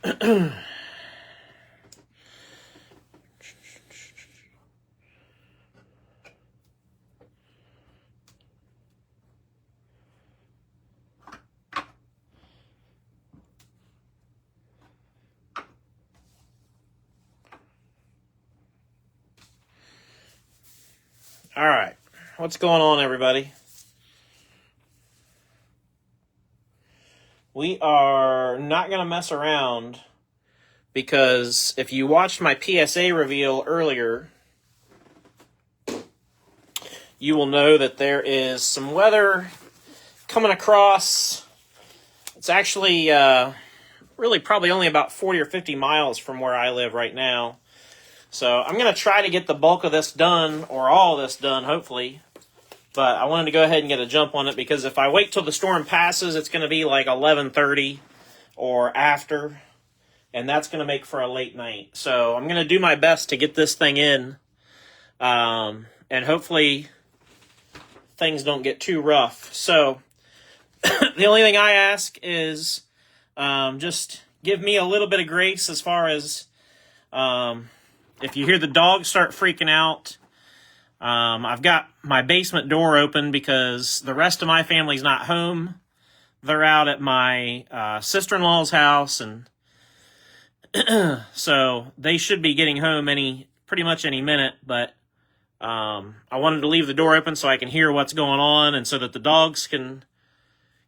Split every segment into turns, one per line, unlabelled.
All right, what's going on, everybody? We are not going to mess around because if you watched my PSA reveal earlier, you will know that there is some weather coming across. It's actually really probably only about 40 or 50 miles from where I live right now. So I'm going to try to get the bulk of this done, or all of this done, hopefully. But I wanted to go ahead and get a jump on it because if I wait till the storm passes, it's going to be like 11:30 or after, and that's going to make for a late night. So I'm going to do my best to get this thing in, and hopefully things don't get too rough. So the only thing I ask is just give me a little bit of grace as far as if you hear the dogs start freaking out. I've got my basement door open because the rest of my family's not home. They're out at my sister-in-law's house, and so they should be getting home pretty much any minute, but I wanted to leave the door open so I can hear what's going on and so that the dogs can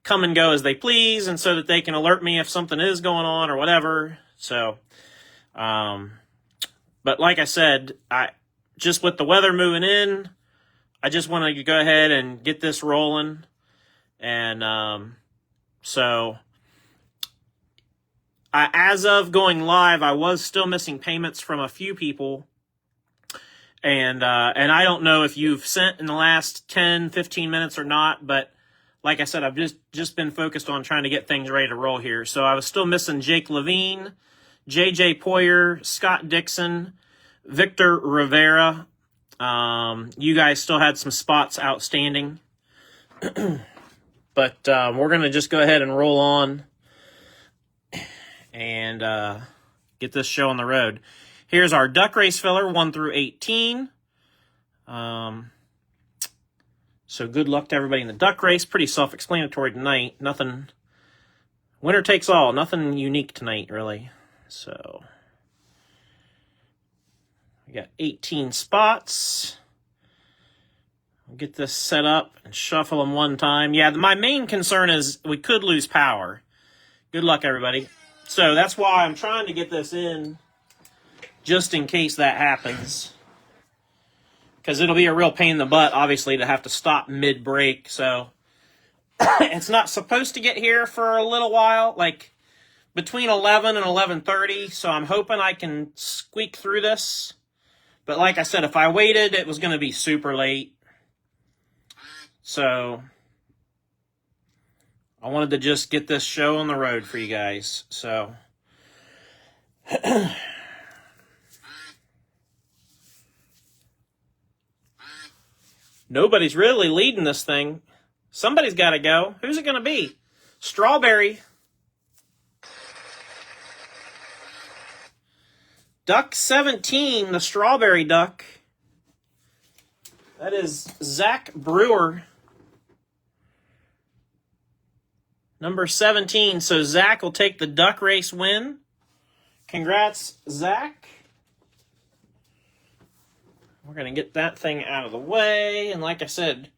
come and go as they please and so that they can alert me if something is going on or whatever. So, but like I said, just with the weather moving in, I just wanted to go ahead and get this rolling. And so as of going live, I was still missing payments from a few people. And I don't know if you've sent in the last 10, 15 minutes or not, but like I said, I've just been focused on trying to get things ready to roll here. So I was still missing Jake Levine, JJ Poyer, Scott Dixon, Victor Rivera. You guys still had some spots outstanding. But we're going to just go ahead and roll on and get this show on the road. Here's our duck race filler, 1 through 18. So good luck to everybody in the duck race. Pretty self-explanatory tonight. Nothing, winner takes all. Nothing unique tonight, really. So we got 18 spots. We'll get this set up and shuffle them one time. Yeah, my main concern is we could lose power. Good luck, everybody. So that's why I'm trying to get this in just in case that happens. Because it'll be a real pain in the butt, obviously, to have to stop mid-break. So it's not supposed to get here for a little while, like between 11 and 11:30, so I'm hoping I can squeak through this. But like I said, if I waited, it was going to be super late. So I wanted to just get this show on the road for you guys. So nobody's really leading this thing. Somebody's got to go. Who's it going to be? Strawberry. Duck 17, the strawberry duck. That is Zach Brewer. Number 17. So Zach will take the duck race win. Congrats, Zach. We're going to get that thing out of the way. And like I said,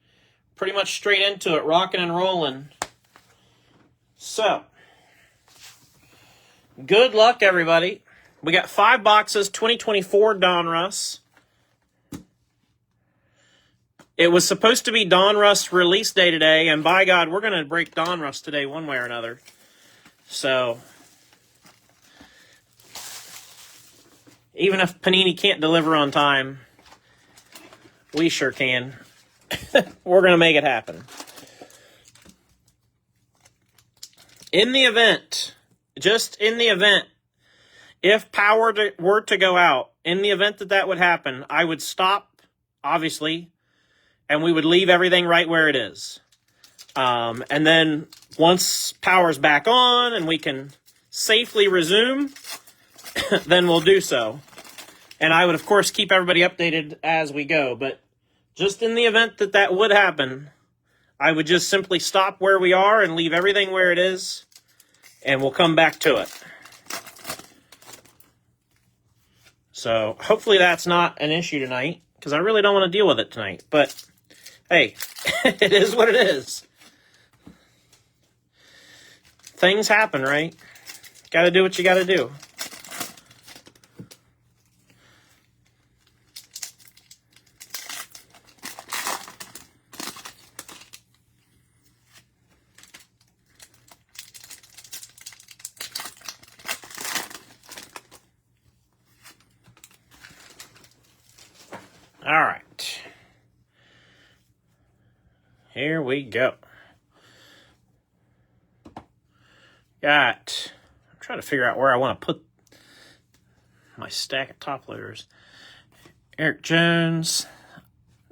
pretty much straight into it, rocking and rolling. So, good luck, everybody. We got 5 boxes, 2024 Donruss. It was supposed to be Donruss release day today, and by God, we're going to break Donruss today one way or another. So, even if Panini can't deliver on time, we sure can. We're going to make it happen. In the event, just in the event, if power were to go out, in the event that would happen, I would stop, obviously, and we would leave everything right where it is. And then once power's back on and we can safely resume, then we'll do so. And I would, of course, keep everybody updated as we go. But just in the event that that would happen, I would just simply stop where we are and leave everything where it is, and we'll come back to it. So hopefully that's not an issue tonight, because I really don't want to deal with it tonight. But hey, it is what it is. Things happen, right? Got to do what you got to do. All right. Here we go. I'm trying to figure out where I want to put my stack of top loaders. Eric Jones.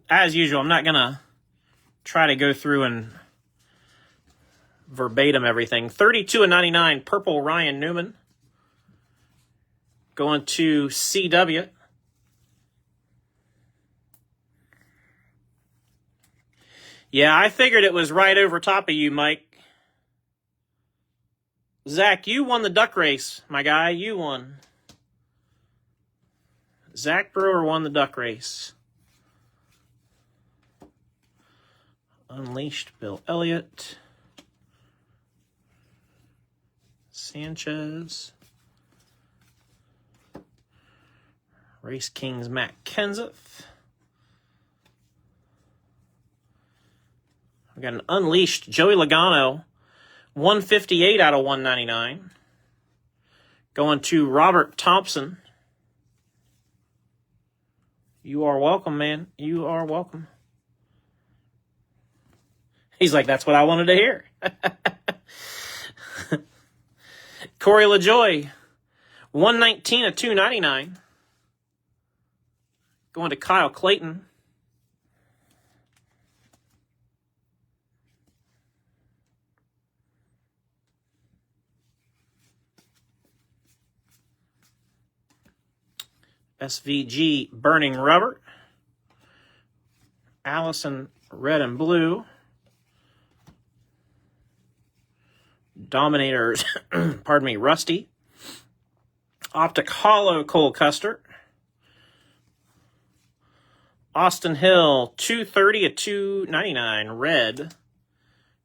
As usual, I'm not going to try to go through and verbatim everything. 32/99, purple Ryan Newman. Going to CW. Yeah, I figured it was right over top of you, Mike. Zach, you won the duck race, my guy. You won. Zach Brewer won the duck race. Unleashed, Bill Elliott. Sanchez. Race Kings, Matt Kenseth. We got an unleashed Joey Logano, 158 out of 199. Going to Robert Thompson. You are welcome, man. You are welcome. He's like, that's what I wanted to hear. Corey LaJoy, 119 of 299. Going to Kyle Clayton. SVG Burning Rubber. Allison Red and Blue. Dominators, pardon me, Rusty. Optic Hollow Cole Custer. Austin Hill, 230 of 299. Red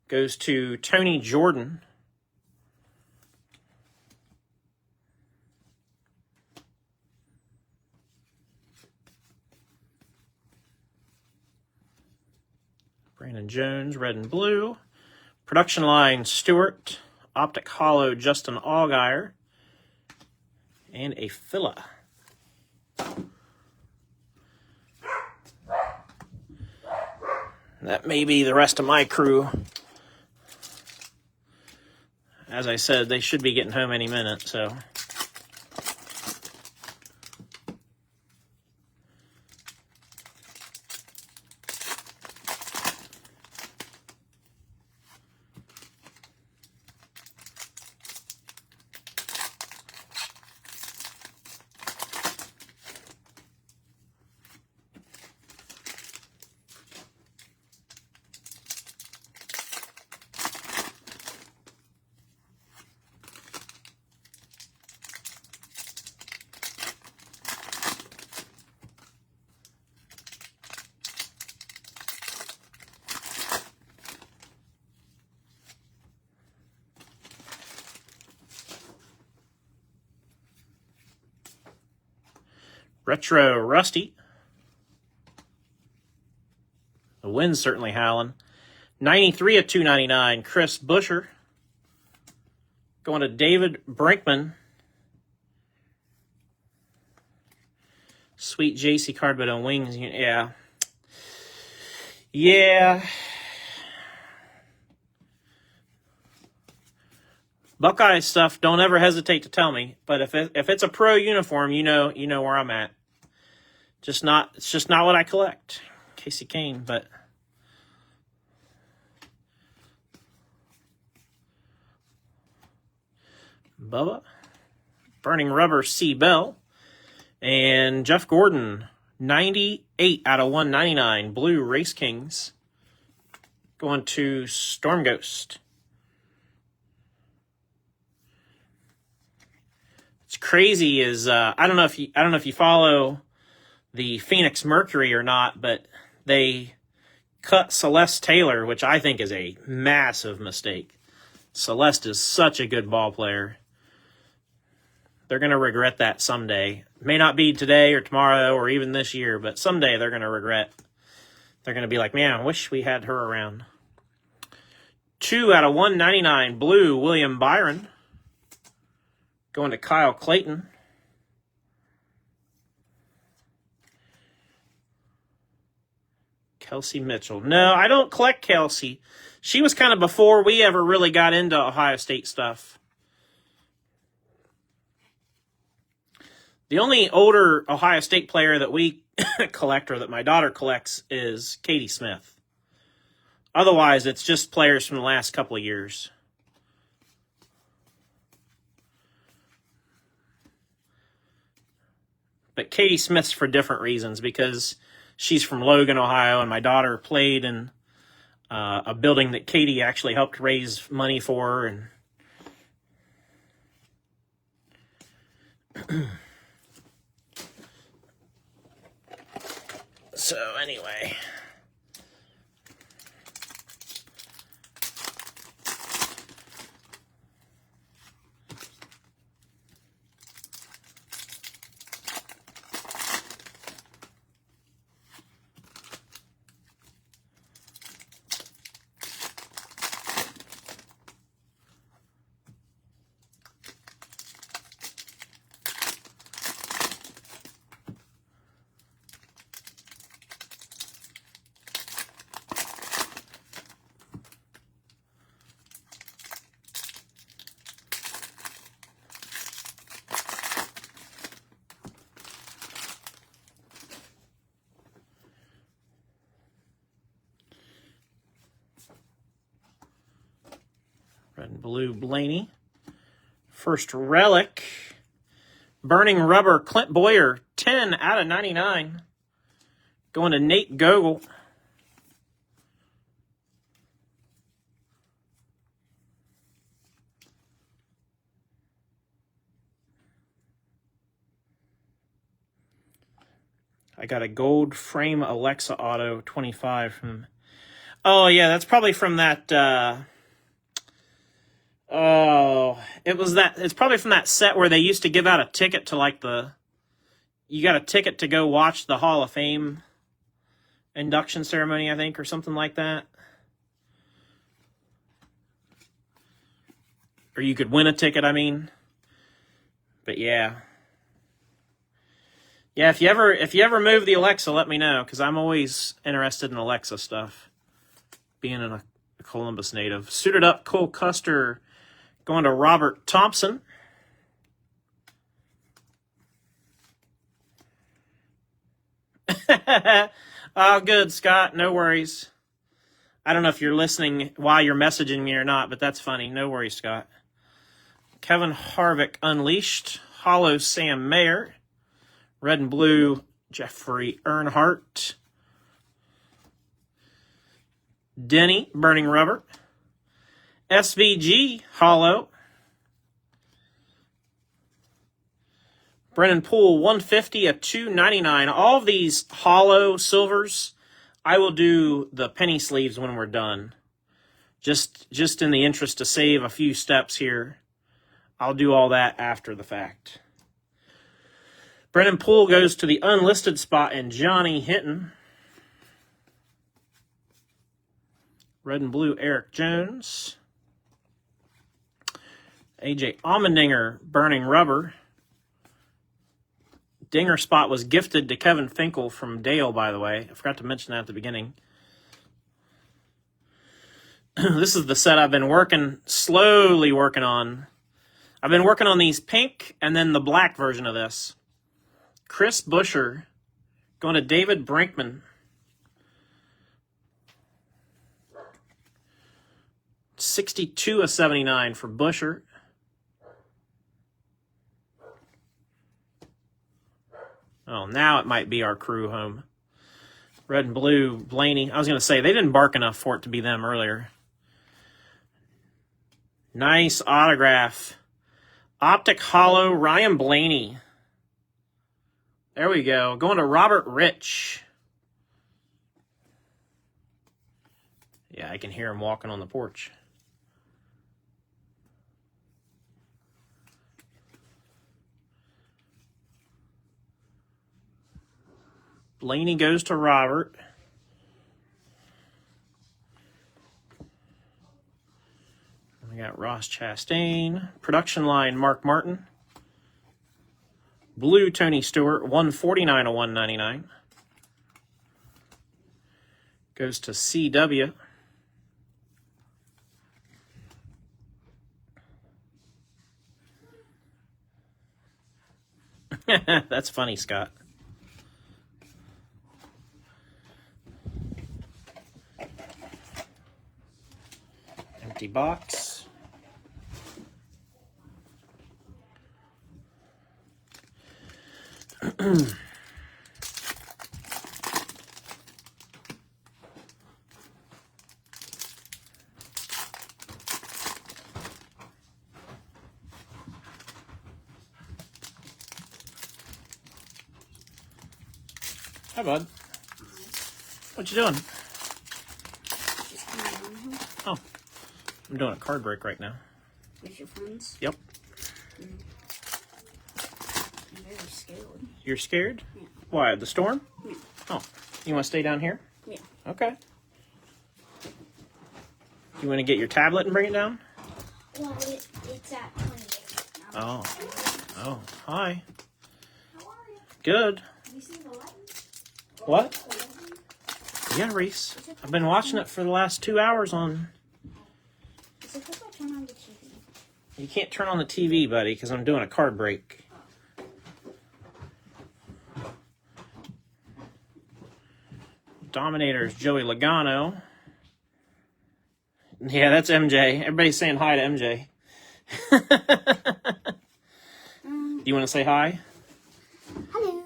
goes to Tony Jordan. Brandon Jones, red and blue. Production line, Stewart. Optic Hollow, Justin Allgaier. And a filler. That may be the rest of my crew. As I said, they should be getting home any minute, so... Retro Rusty. The wind's certainly howling. 93 of 299, Chris Buescher. Going to David Brinkman. Sweet JC card, but on wings. Yeah. Yeah. Buckeye stuff, don't ever hesitate to tell me. But if it's a pro uniform, you know where I'm at. It's just not what I collect. Casey Kane, but Bubba. Burning Rubber, C. Bell. And Jeff Gordon, 98 out of 199. Blue Race Kings. Going to Storm Ghost. What's crazy is I don't know if you follow the Phoenix Mercury or not, but they cut Celeste Taylor, which I think is a massive mistake. Celeste is such a good ball player. They're going to regret that someday. May not be today or tomorrow or even this year, but someday they're going to regret. They're going to be like, man, I wish we had her around. 2 out of 199, blue, William Byron. Going to Kyle Clayton. Kelsey Mitchell. No, I don't collect Kelsey. She was kind of before we ever really got into Ohio State stuff. The only older Ohio State player that we collect, or that my daughter collects, is Katie Smith. Otherwise, it's just players from the last couple of years. But Katie Smith's for different reasons, because she's from Logan, Ohio, and my daughter played in a building that Katie actually helped raise money for. And so anyway. Red and blue, Blaney. First relic. Burning Rubber, Clint Boyer, 10 out of 99. Going to Nate Gogol. I got a gold frame Alexa Auto 25 from... Oh, yeah, that's probably from that... It's probably from that set where they used to give out a ticket to, like, you got a ticket to go watch the Hall of Fame induction ceremony, I think, or something like that. Or you could win a ticket, I mean. But yeah. Yeah, if you ever move the Alexa, let me know, because I'm always interested in Alexa stuff. Being a Columbus native. Suited up Cole Custer, going to Robert Thompson. Oh, good, Scott. No worries. I don't know if you're listening while you're messaging me or not, but that's funny. No worries, Scott. Kevin Harvick Unleashed. Hollow Sam Mayer. Red and blue, Jeffrey Earnhardt. Denny, Burning Rubber. SVG, Hollow. Brennan Poole, 150 of 299. All of these Hollow silvers, I will do the penny sleeves when we're done. Just in the interest to save a few steps here. I'll do all that after the fact. Brennan Poole goes to the unlisted spot, and Johnny Hinton. Red and blue, Eric Jones. AJ Allmendinger, Burning Rubber. Dinger spot was gifted to Kevin Finkel from Dale, by the way. I forgot to mention that at the beginning. This is the set I've been slowly working on. I've been working on these pink and then the black version of this. Chris Buescher going to David Brinkman. 62 of 79 for Buescher. Oh, now it might be our crew home. Red and blue, Blaney. I was going to say, they didn't bark enough for it to be them earlier. Nice autograph. Optic Hollow, Ryan Blaney. There we go. Going to Robert Rich. Yeah, I can hear him walking on the porch. Blaney goes to Robert. We got Ross Chastain. Production line, Mark Martin. Blue, Tony Stewart, 149 of 199. Goes to CW. That's funny, Scott. Empty box. Hi, bud. What you doing? Oh, I'm doing a card break right now.
With your friends?
Yep.
I'm very scared.
You're scared?
Yeah.
Why, the storm?
Yeah.
Oh, you want to stay down here?
Yeah.
Okay. You want to get your tablet and bring it down?
Well, it's at 28 now.
Oh. Oh, hi.
How are you?
Good.
Have you seen the light?
What? Yeah, Reese. I've been watching it for the last 2 hours on...
Is it because I turn on the TV?
You can't turn on the TV, buddy, because I'm doing a card break. Dominators, Joey Logano. Yeah, that's MJ. Everybody's saying hi to MJ. Do you want to say hi?
Hello.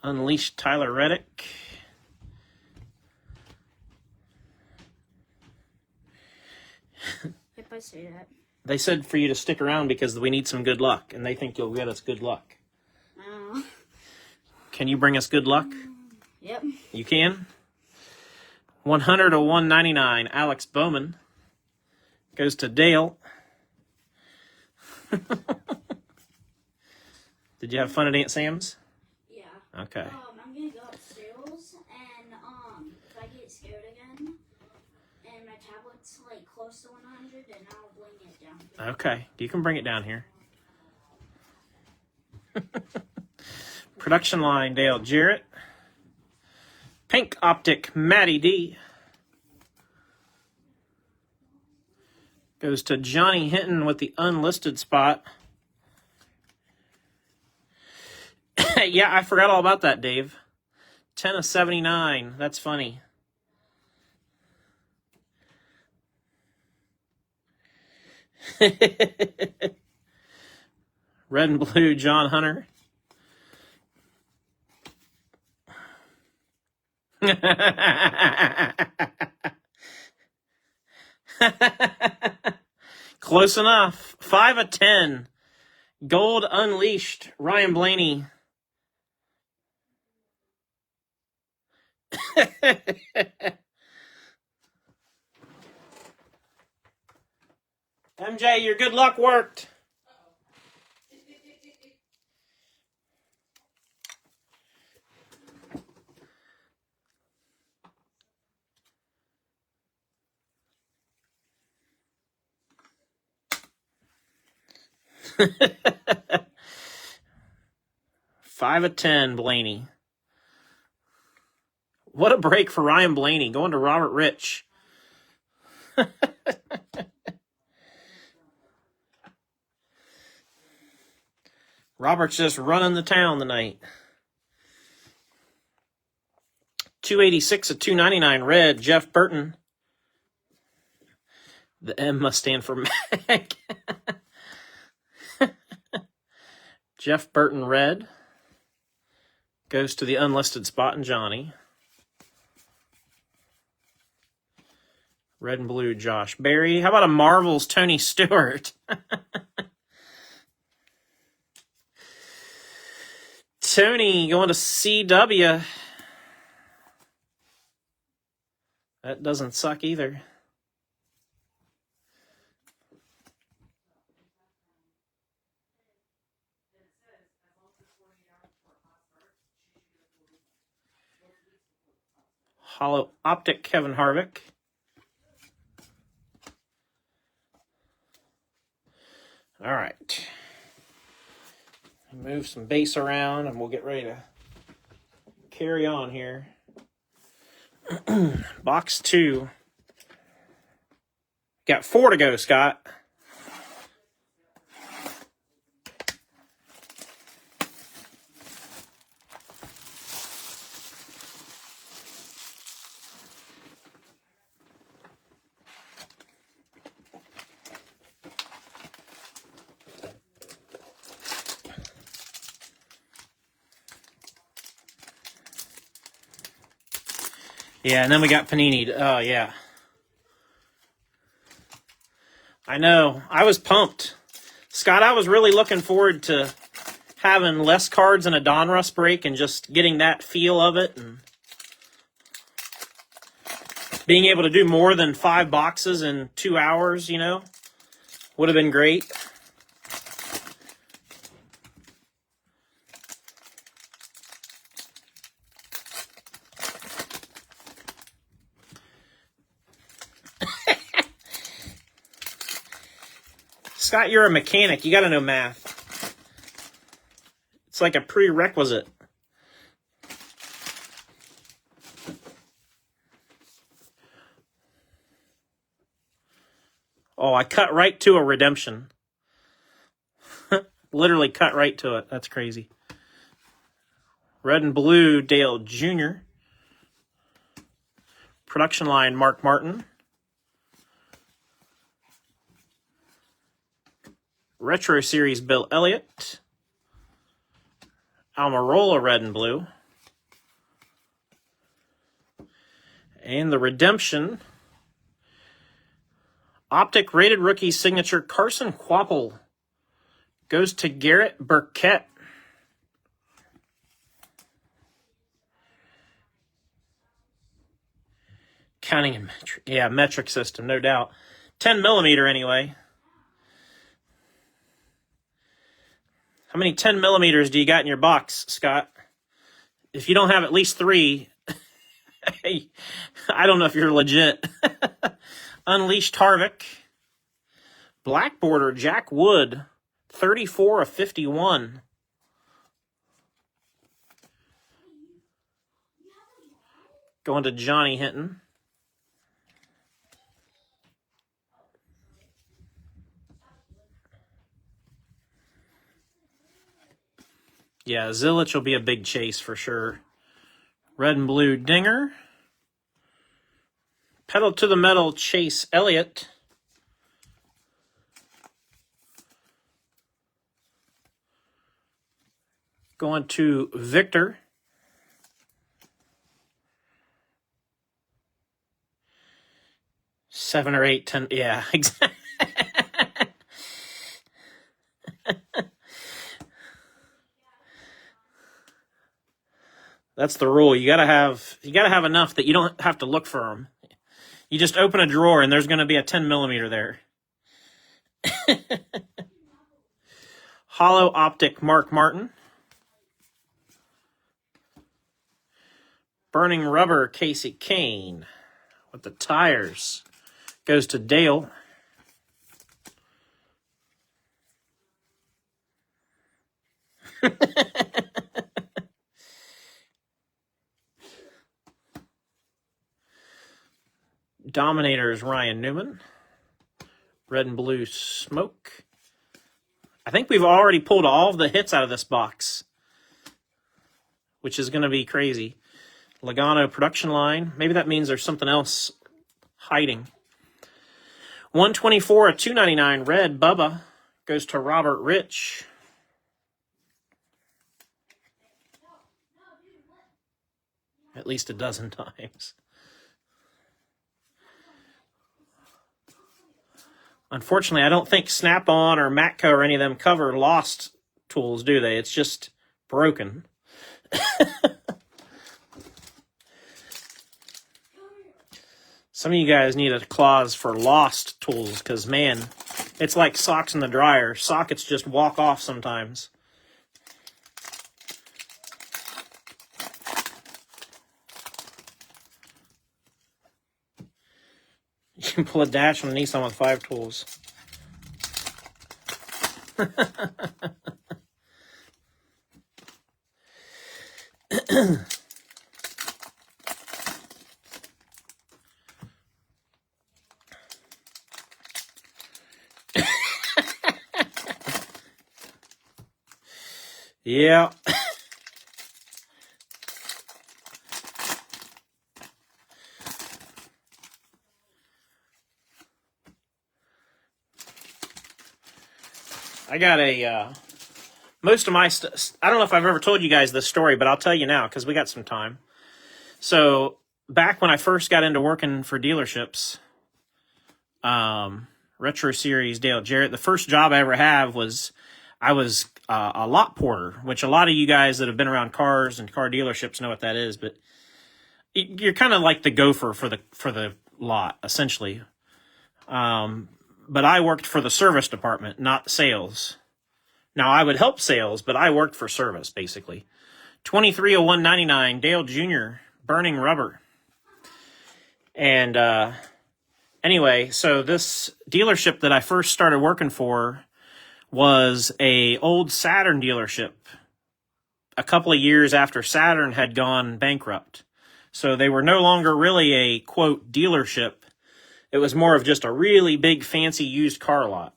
Unleashed Tyler Reddick.
If I say that.
They said for you to stick around because we need some good luck, and they think you'll get us good luck.
Oh.
Can you bring us good luck?
Yep.
You can? 100 to 199. Alex Bowman. Goes to Dale. Did you have fun at Aunt Sam's?
Yeah.
Okay.
I'm gonna go upstairs and if I get scared again and my tablet's like close to 100, then I'll bring it down.
Okay. You can bring it down here. Production line, Dale Jarrett. Pink Optic, Matty D. Goes to Johnny Hinton with the unlisted spot. Yeah, I forgot all about that, Dave. 10 of 79. That's funny. Red and blue, John Hunter. Close enough. 5 of 10. Gold Unleashed, Ryan Blaney. MJ, your good luck worked. Five of 10, Blaney. What a break for Ryan Blaney, going to Robert Rich. Robert's just running the town tonight. 286 of 299, red, Jeff Burton. The M must stand for Mac. Jeff Burton red goes to the unlisted spot and Johnny. Red and blue, Josh Berry. How about a Marvel's Tony Stewart? Tony going to CW. That doesn't suck either. Hollow Optic Kevin Harvick. All right. Move some base around and we'll get ready to carry on here. Box 2. Got 4 to go, Scott. Yeah, and then we got Panini. Oh, yeah. I know. I was pumped. Scott, I was really looking forward to having less cards in a Donruss break and just getting that feel of it and being able to do more than 5 boxes in 2 hours, you know, would have been great. Scott, you're a mechanic. You got to know math. It's like a prerequisite. Oh, I cut right to a redemption. Literally cut right to it. That's crazy. Red and blue, Dale Jr. Production line, Mark Martin. Retro Series, Bill Elliott. Almirola, red and blue. And the redemption, Optic rated rookie signature, Carson Quapple. Goes to Garrett Burkett. Counting and metric. Yeah, metric system, no doubt. 10 millimeter anyway. How many 10 millimeters do you got in your box, Scott? If you don't have at least 3, I don't know if you're legit. Unleashed Harvick. Black border, Jack Wood. 34 of 51. Going to Johnny Hinton. Yeah, Zilich will be a big chase for sure. Red and blue, Dinger. Pedal to the metal, Chase Elliott. Going to Victor. Seven or 8, 10. Yeah, exactly. That's the rule. You gotta have enough that you don't have to look for them. You just open a drawer and there's going to be a 10 millimeter there. Hollow Optic, Mark Martin. Burning Rubber, Casey Kane. With the tires. Goes to Dale. Dominators, Ryan Newman. Red and blue, Smoke. I think we've already pulled all of the hits out of this box, which is going to be crazy. Logano production line. Maybe that means there's something else hiding. 124 of 299, red, Bubba. Goes to Robert Rich. at least a dozen times. Unfortunately, I don't think Snap-on or Matco or any of them cover lost tools, do they? It's just broken. Some of you guys need a clause for lost tools because, man, it's like socks in the dryer. Sockets just walk off sometimes. You can pull a dash on a Nissan with 5 tools. Yeah. I got most of my stuff. I don't know if I've ever told you guys this story, but I'll tell you now because we got some time. So back when I first got into working for dealerships, Retro Series, Dale Jarrett, the first job I ever had was I was a lot porter, which a lot of you guys that have been around cars and car dealerships know what that is. But you're kind of like the gopher for the lot, essentially. But I worked for the service department, not sales. Now, I would help sales, but I worked for service, basically. 230199, Dale Jr., burning rubber. And anyway, so this dealership that I first started working for was a old Saturn dealership a couple of years after Saturn had gone bankrupt. So they were no longer really a, quote, dealership. It was more of just a really big, fancy used car lot.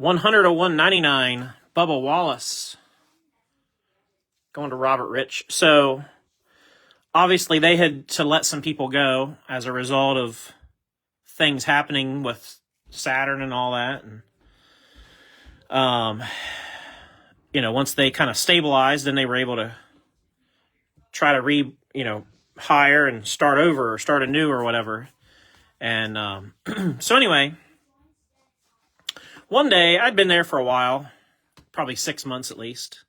100/199, Bubba Wallace. Going to Robert Rich. So, obviously, they had to let some people go as a result of things happening with Saturn and all that. And, once they kind of stabilized, then they were able to try to hire and start over or start anew or whatever. And so anyway, one day, I'd been there for a while, probably 6 months at least.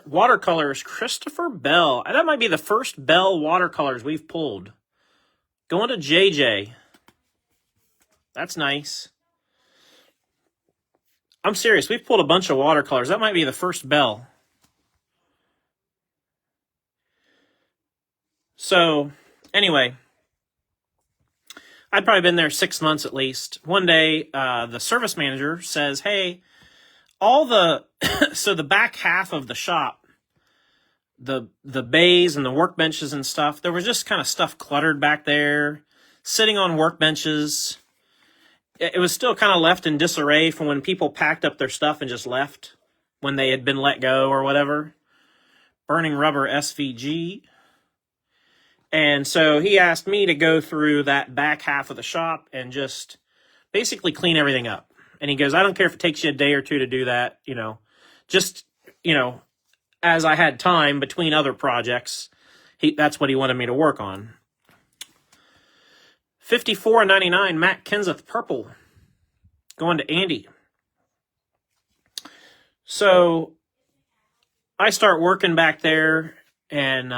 Watercolors, Christopher Bell. That might be the first Bell watercolors we've pulled. Going to JJ. That's nice. I'm serious. We've pulled a bunch of watercolors. That might be the first Bell. So, anyway, I'd probably been there 6 months at least. One day, the service manager says, hey, so the back half of the shop, the bays and the workbenches and stuff, there was just kind of stuff cluttered back there, sitting on workbenches. It was still kind of left in disarray from when people packed up their stuff and just left when they had been let go or whatever. Burning Rubber SVG. And so he asked me to go through that back half of the shop and just basically clean everything up. And he goes, I don't care if it takes you a day or two to do that, as I had time between other projects, that's what he wanted me to work on. 54.99, Matt Kenseth Purple, going to Andy. So I start working back there and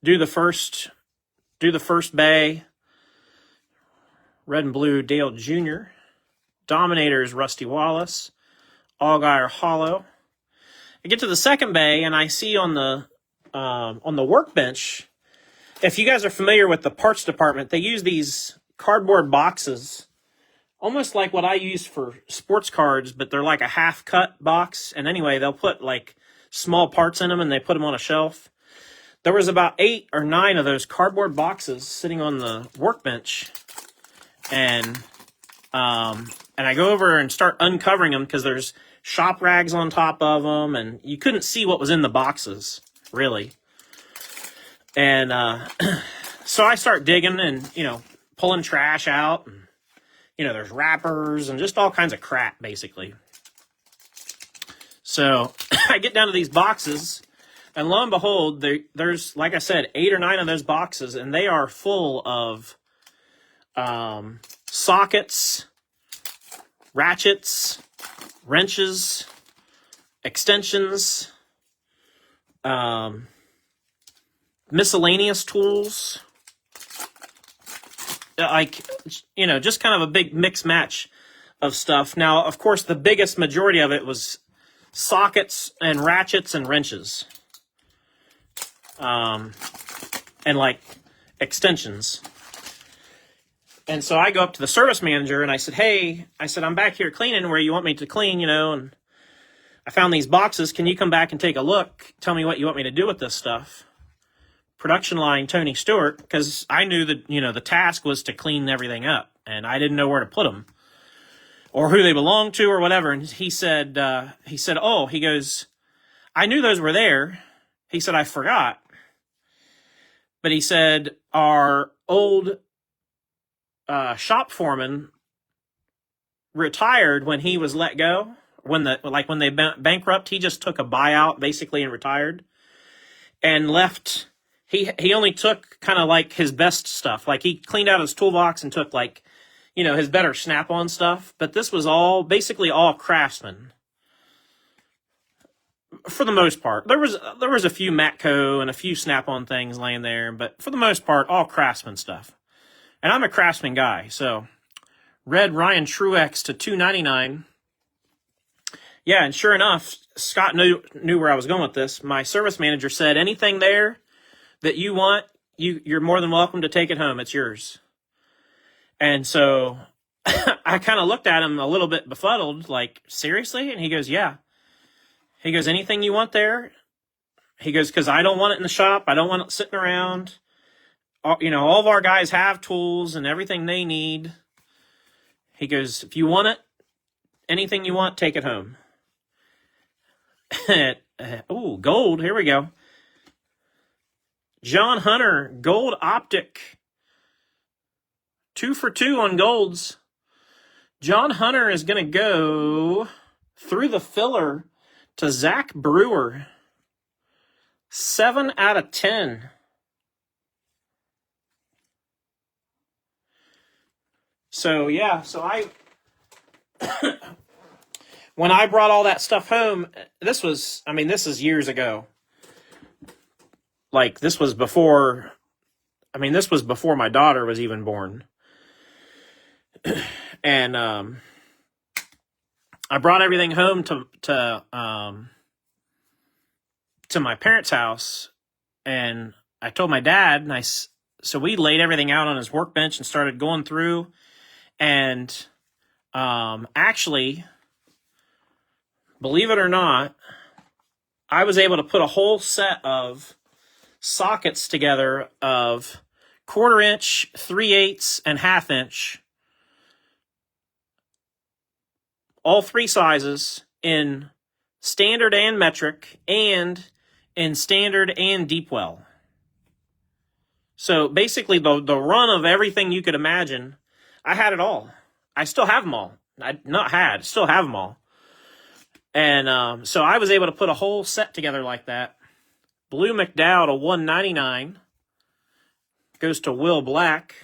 do the first bay. Red and Blue, Dale Jr. Dominators, Rusty Wallace. Allgaier Hollow. I get to the second bay, and I see on the workbench, if you guys are familiar with the parts department, they use these cardboard boxes, almost like what I use for sports cards, but they're like a half-cut box. And anyway, they'll put like small parts in them, and they put them on a shelf. There was about 8 or 9 of those cardboard boxes sitting on the workbench. And I go over and start uncovering them because there's shop rags on top of them, and you couldn't see what was in the boxes, really. And so I start digging and, pulling trash out. And, there's wrappers and just all kinds of crap, basically. So I get down to these boxes, and lo and behold, there's, like I said, 8 or 9 of those boxes, and they are full of sockets, ratchets, wrenches, extensions, miscellaneous tools, like, you know, just kind of a big mix match of stuff. Now, of course, the biggest majority of it was sockets and ratchets and wrenches, and like extensions. And so I go up to the service manager and I said, hey, I'm back here cleaning where you want me to clean, you know, and I found these boxes. Can you come back and take a look? Tell me what you want me to do with this stuff. Production line Tony Stewart, because I knew that, you know, the task was to clean everything up, and I didn't know where to put them or who they belonged to or whatever. And he said, oh, he goes, I knew those were there. He said, I forgot. But he said, our old shop foreman retired when he was let go. When they bankrupt, he just took a buyout basically and retired and left. He only took kind of like his best stuff. Like he cleaned out his toolbox and took like, you know, his better snap-on stuff. But this was basically all Craftsman for the most part. There was a few Matco and a few snap-on things laying there, but for the most part, all Craftsman stuff. And I'm a Craftsman guy, so red Ryan Truex to $2.99. Yeah, and sure enough, Scott knew where I was going with this. My service manager said, anything there that you want, you're more than welcome to take it home. It's yours. And so I kind of looked at him a little bit befuddled, like, seriously? And he goes, yeah. He goes, anything you want there? He goes, because I don't want it in the shop. I don't want it sitting around. You know, all of our guys have tools and everything they need. He goes, if you want it, anything you want, take it home. Oh, gold. Here we go. John Hunter, gold optic. 2 for 2 on golds. John Hunter is going to go through the filler to Zach Brewer. 7 out of 10. So, yeah, when I brought all that stuff home, this is years ago. Like, this was before my daughter was even born. And I brought everything home to my parents' house, and I told my dad, and so we laid everything out on his workbench and started going through, and actually, believe it or not, I was able to put a whole set of sockets together of 1/4 inch, 3/8, and 1/2 inch. All 3 sizes in standard and metric, and in standard and deep well. So basically the run of everything you could imagine, I had it all. I still have them all. Still have them all. And so I was able to put a whole set together like that. Blue McDowell to $1.99 goes to Will Black.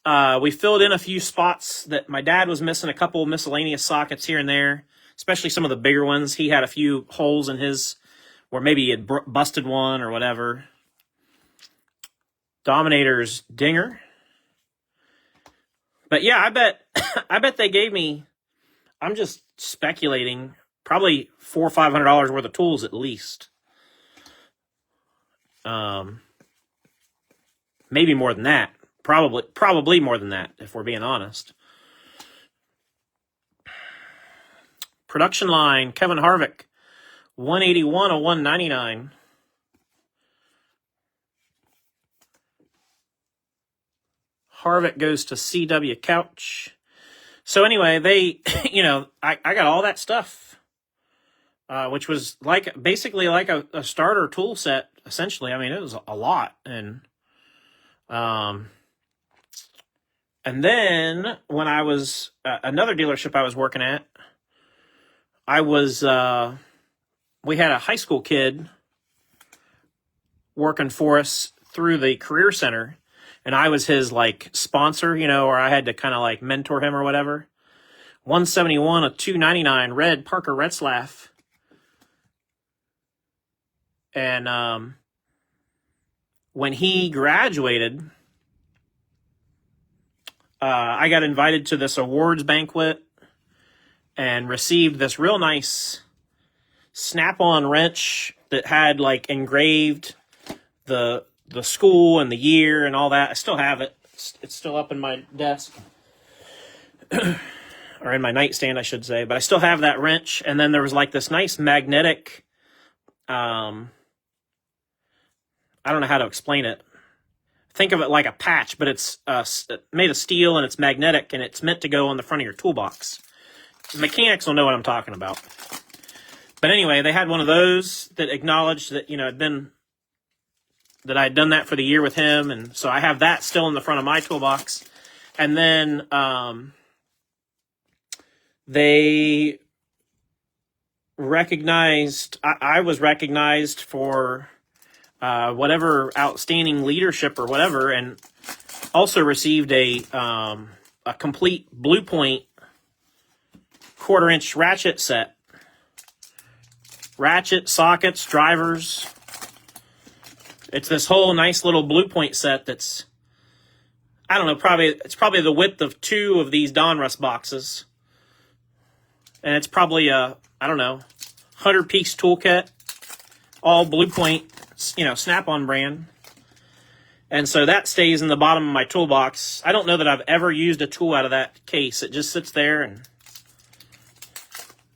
We filled in a few spots that my dad was missing, a couple of miscellaneous sockets here and there, especially some of the bigger ones. He had a few holes in his where maybe he had busted one or whatever. Dominator's Dinger. But yeah, I bet they gave me, I'm just speculating, probably $400 or $500 worth of tools at least. Maybe more than that. Probably more than that, if we're being honest. Production line, Kevin Harvick, 181 to 199. Harvick goes to CW Couch. So anyway, they, I got all that stuff, which was basically like a starter tool set, essentially. I mean, it was a lot. And then when I was, another dealership I was working at, we had a high school kid working for us through the career center, and I was his like sponsor, or I had to kind of like mentor him or whatever. 171 of 299 red Parker Retzlaff. And when he graduated, I got invited to this awards banquet and received this real nice snap-on wrench that had like engraved the school and the year and all that. I still have it. It's still up in my desk. Or in my nightstand, I should say. But I still have that wrench. And then there was like this nice magnetic, I don't know how to explain it. Think of it like a patch, but it's made of steel and it's magnetic and it's meant to go on the front of your toolbox. Mechanics will know what I'm talking about. But anyway, they had one of those that acknowledged that, that I'd done that for the year with him. And so I have that still in the front of my toolbox. And then they recognized, I was recognized for whatever outstanding leadership or whatever, and also received a complete Blue Point 1/4-inch ratchet set. Ratchet, sockets, drivers. It's this whole nice little Blue Point set that's, I don't know, it's probably the width of 2 of these Donruss boxes. And it's probably a, 100-piece toolkit, all Blue Point, Snap-on brand. And so that stays in the bottom of my toolbox. I don't know that I've ever used a tool out of that case. It just sits there, and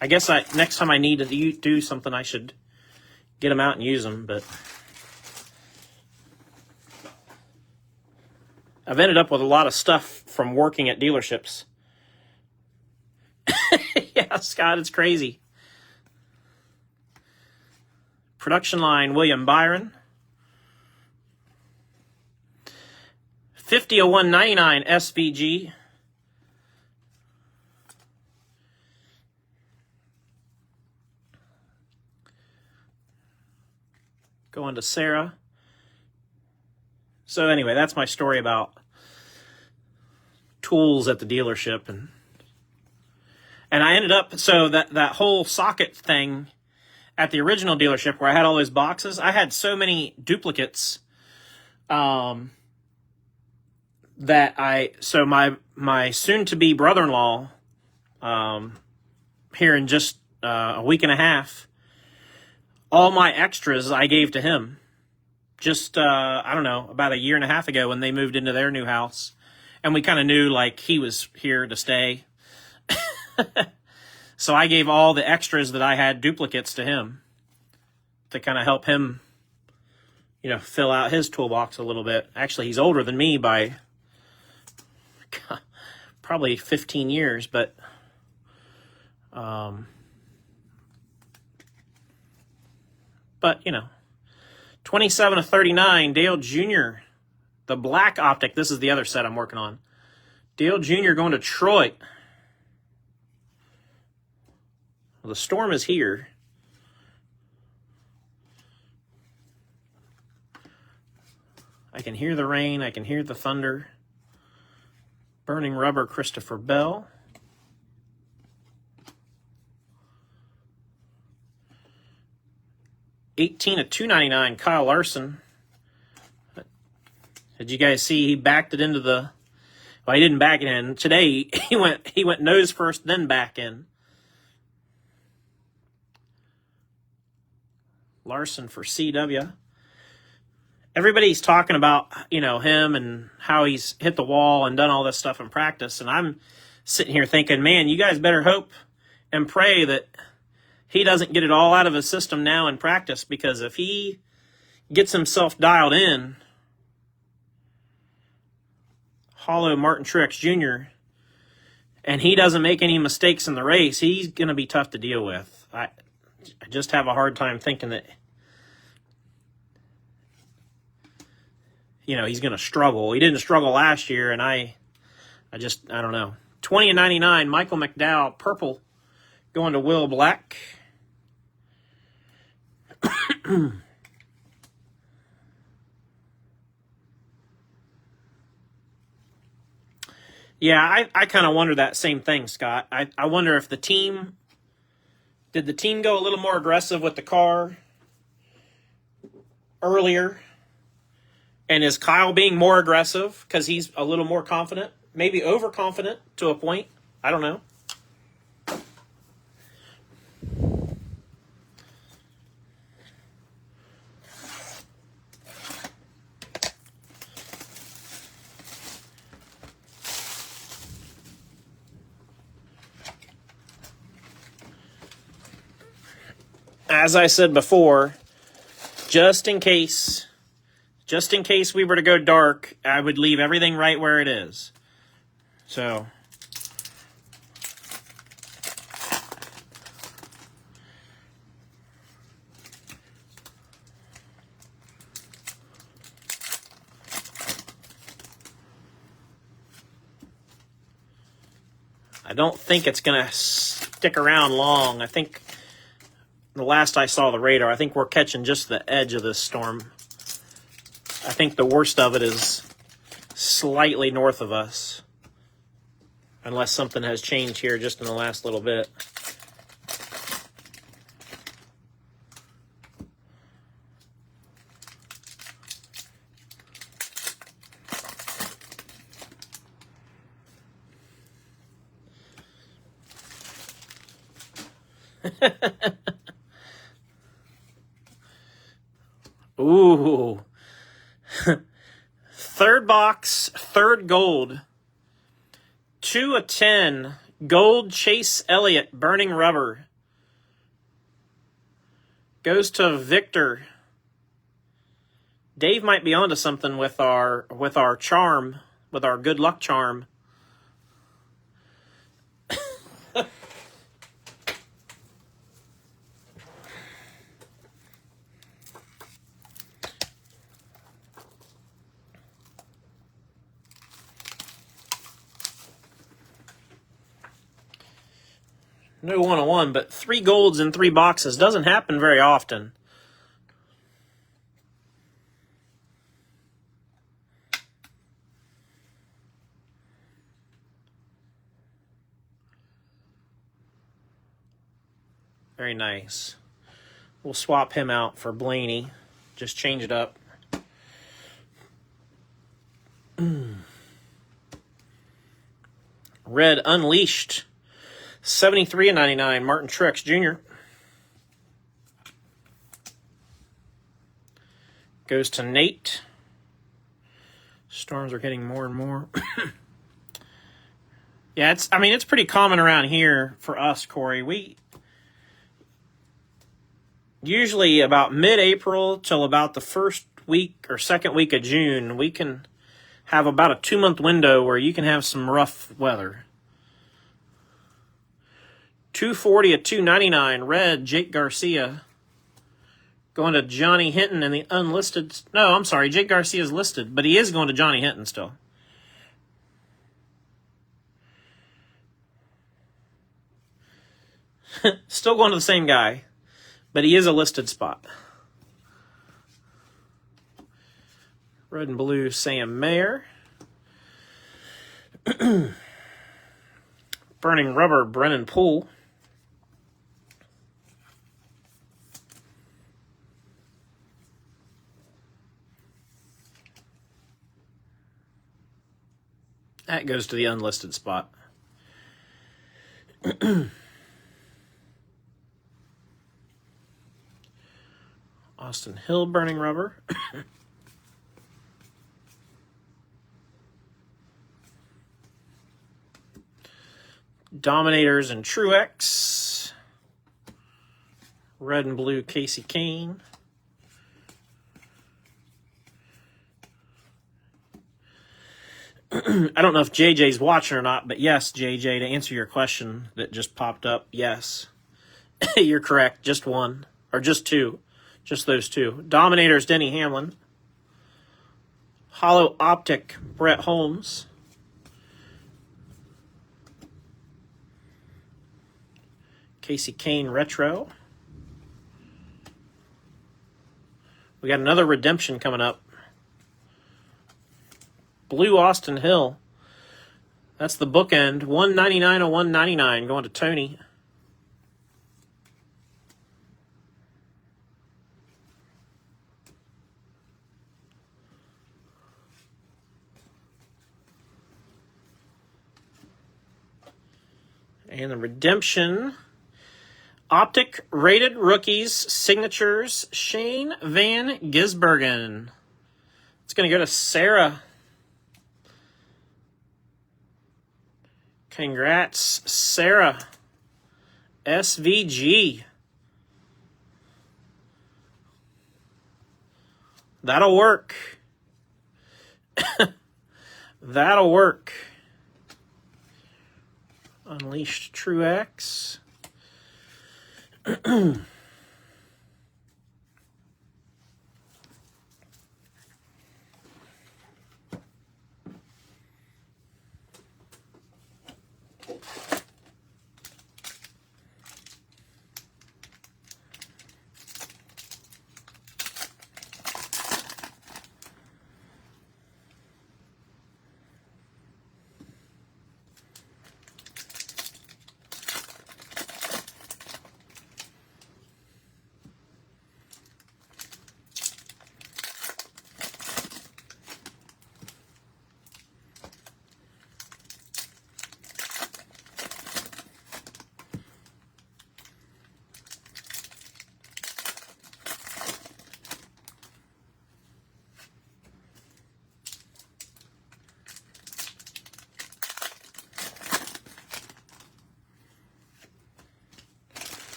I guess next time I need to do something, I should get them out and use them. But I've ended up with a lot of stuff from working at dealerships. Yeah, Scott, it's crazy. Production line, William Byron. 50/199 SVG. Going to Sarah. So anyway, that's my story about tools at the dealership. And I ended up, so that whole socket thing at the original dealership where I had all those boxes, I had so many duplicates so my soon-to-be brother-in-law, here in just a week and a half, all my extras I gave to him. Just, about a year and a half ago when they moved into their new house. And we kind of knew, like, he was here to stay. So I gave all the extras that I had duplicates to him to kind of help him, fill out his toolbox a little bit. Actually, he's older than me by probably 15 years, but 27/39, Dale Jr., the black optic. This is the other set I'm working on. Dale Jr. going to Troy. Well, the storm is here. I can hear the rain. I can hear the thunder. Burning Rubber, Christopher Bell. $18/299, Kyle Larson. Did you guys see he backed it into the... Well, he didn't back it in. Today, he went nose first, then back in. Larson for CW. Everybody's talking about, him and how he's hit the wall and done all this stuff in practice. And I'm sitting here thinking, man, you guys better hope and pray that he doesn't get it all out of his system now in practice, because if he gets himself dialed in, Hollow Martin Truex Jr., and he doesn't make any mistakes in the race, he's going to be tough to deal with. I just have a hard time thinking that, he's going to struggle. He didn't struggle last year, and I don't know. 20/99, Michael McDowell, purple Going to Will Black. Yeah, I kind of wonder that same thing, Scott. I wonder if did the team go a little more aggressive with the car earlier? And is Kyle being more aggressive because he's a little more confident? Maybe overconfident to a point? I don't know. As I said before, just in case we were to go dark, I would leave everything right where it is. So, I don't think it's going to stick around long. I think the last I saw the radar, I think we're catching just the edge of this storm. I think the worst of it is slightly north of us. Unless something has changed here just in the last little bit. Ooh. Third box, third gold. 2 of 10. Gold Chase Elliott, Burning Rubber. Goes to Victor. Dave might be onto something with our charm, with our good luck charm. No 101, but 3 golds in 3 boxes doesn't happen very often. Very nice. We'll swap him out for Blaney. Just change it up. Red Unleashed. 73/99, Martin Truex Jr. Goes to Nate. Storms are getting more and more. Yeah, it's pretty common around here for us, Corey. We usually about mid-April till about the first week or second week of June, we can have about a 2-month window where you can have some rough weather. 240 of 299, red, Jake Garcia. Going to Johnny Hinton in the unlisted. No, I'm sorry, Jake Garcia's listed, but he is going to Johnny Hinton still. Still going to the same guy, but he is a listed spot. Red and blue, Sam Mayer. Burning Rubber, Brennan Poole. That goes to the unlisted spot. Austin Hill, Burning Rubber. Dominators and Truex. Red and blue, Casey Kane. I don't know if JJ's watching or not, but yes, JJ, to answer your question that just popped up, yes. You're correct. Just one. Or just two. Just those two. Dominators, Denny Hamlin. Hollow Optic, Brett Holmes. Casey Kane retro. We got another redemption coming up. Blue Austin Hill. That's the bookend. 199 of 199 going to Tony. And the redemption. Optic rated rookies signatures. Shane Van Gisbergen. It's going to go to Sarah. Congrats, Sarah. SVG. That'll work. That'll work. Unleashed Truex.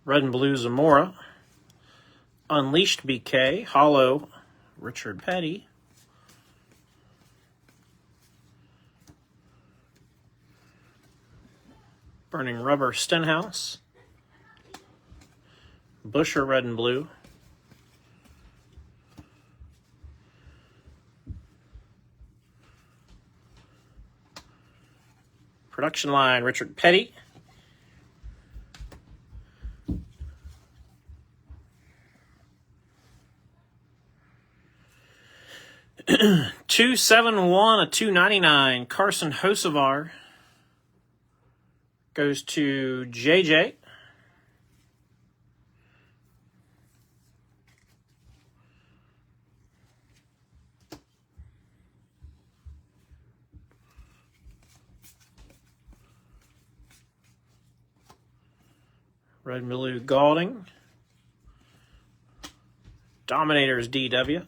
Red and Blue Zamora. Unleashed BK. Hollow Richard Petty. Burning Rubber Stenhouse. Busher Red and Blue. Production line Richard Petty. $271 of $299. Carson Hocevar goes to JJ. Red and Blue Galding. Dominators DW.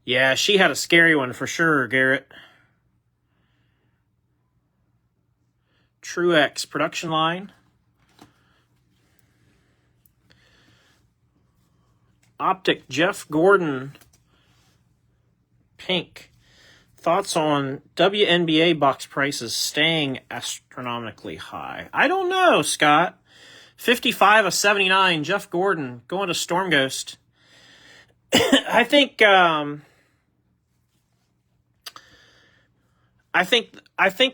Yeah, she had a scary one for sure, Garrett. Truex production line. Optic Jeff Gordon. Pink. Thoughts on WNBA box prices staying astronomically high? I don't know, Scott. 55 of 79. Jeff Gordon going to Storm Ghost. I think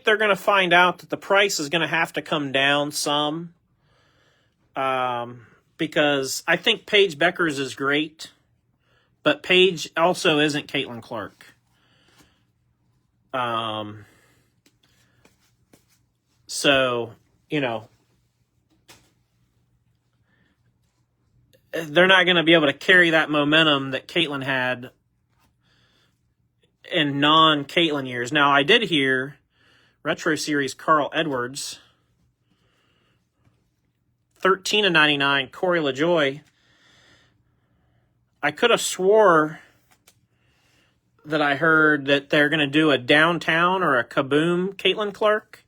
they're going to find out that the price is going to have to come down some, because I think Paige Beckers is great, but Paige also isn't Caitlin Clark. So, you know, they're not going to be able to carry that momentum that Caitlin had in non-Caitlin years. Now, I did hear Retro Series Carl Edwards, 13 of 99, Corey LaJoy. I could have swore that I heard that they're going to do a downtown or a kaboom Caitlin Clark.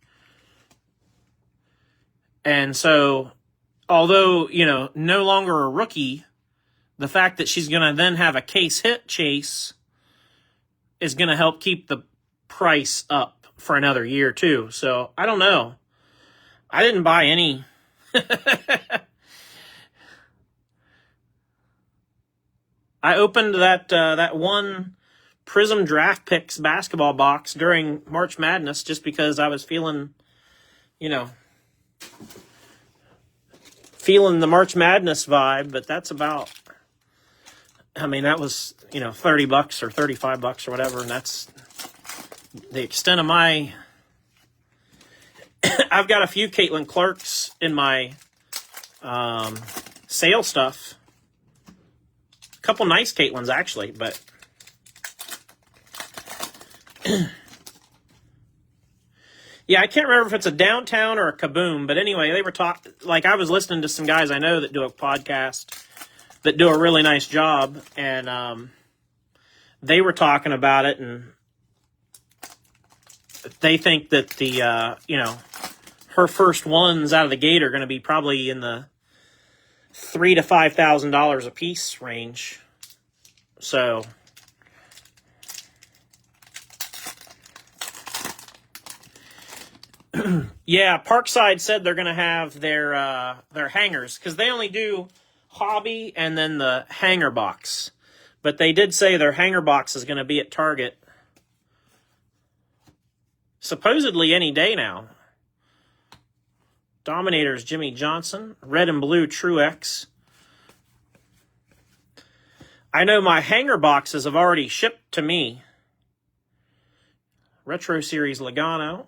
And so, although, you know, no longer a rookie, the fact that she's going to then have a case hit chase is going to help keep the price up for another year too. So I don't know. I didn't buy any I opened that one Prism Draft Picks basketball box during March Madness just because I was feeling, feeling the March Madness vibe. But that's about, that was, $30 or $35 or whatever. And that's the extent of my, I've got a few Caitlin Clarks in my sale stuff. A couple nice Caitlins, actually, but yeah, I can't remember if it's a Downtown or a Kaboom, but anyway, they were I was listening to some guys I know that do a podcast that do a really nice job, and they were talking about it, and they think that her first ones out of the gate are going to be probably in the $3,000 to $5,000 a piece range. So yeah, Parkside said they're going to have their hangers because they only do hobby and then the hanger box. But they did say their hanger box is going to be at Target supposedly any day now. Dominators Jimmy Johnson, red and blue Truex. I know my hanger boxes have already shipped to me. Retro Series Logano.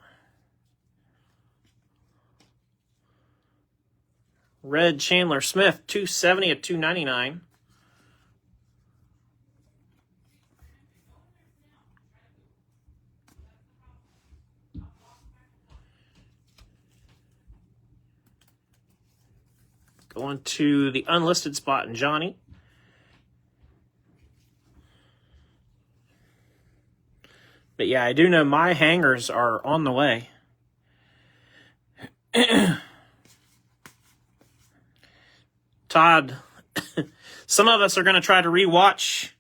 Red Chandler Smith, 270 at 299. Going to the unlisted spot in Johnny. But yeah, I do know my hangers are on the way. Todd, some of us are going to try to rewatch.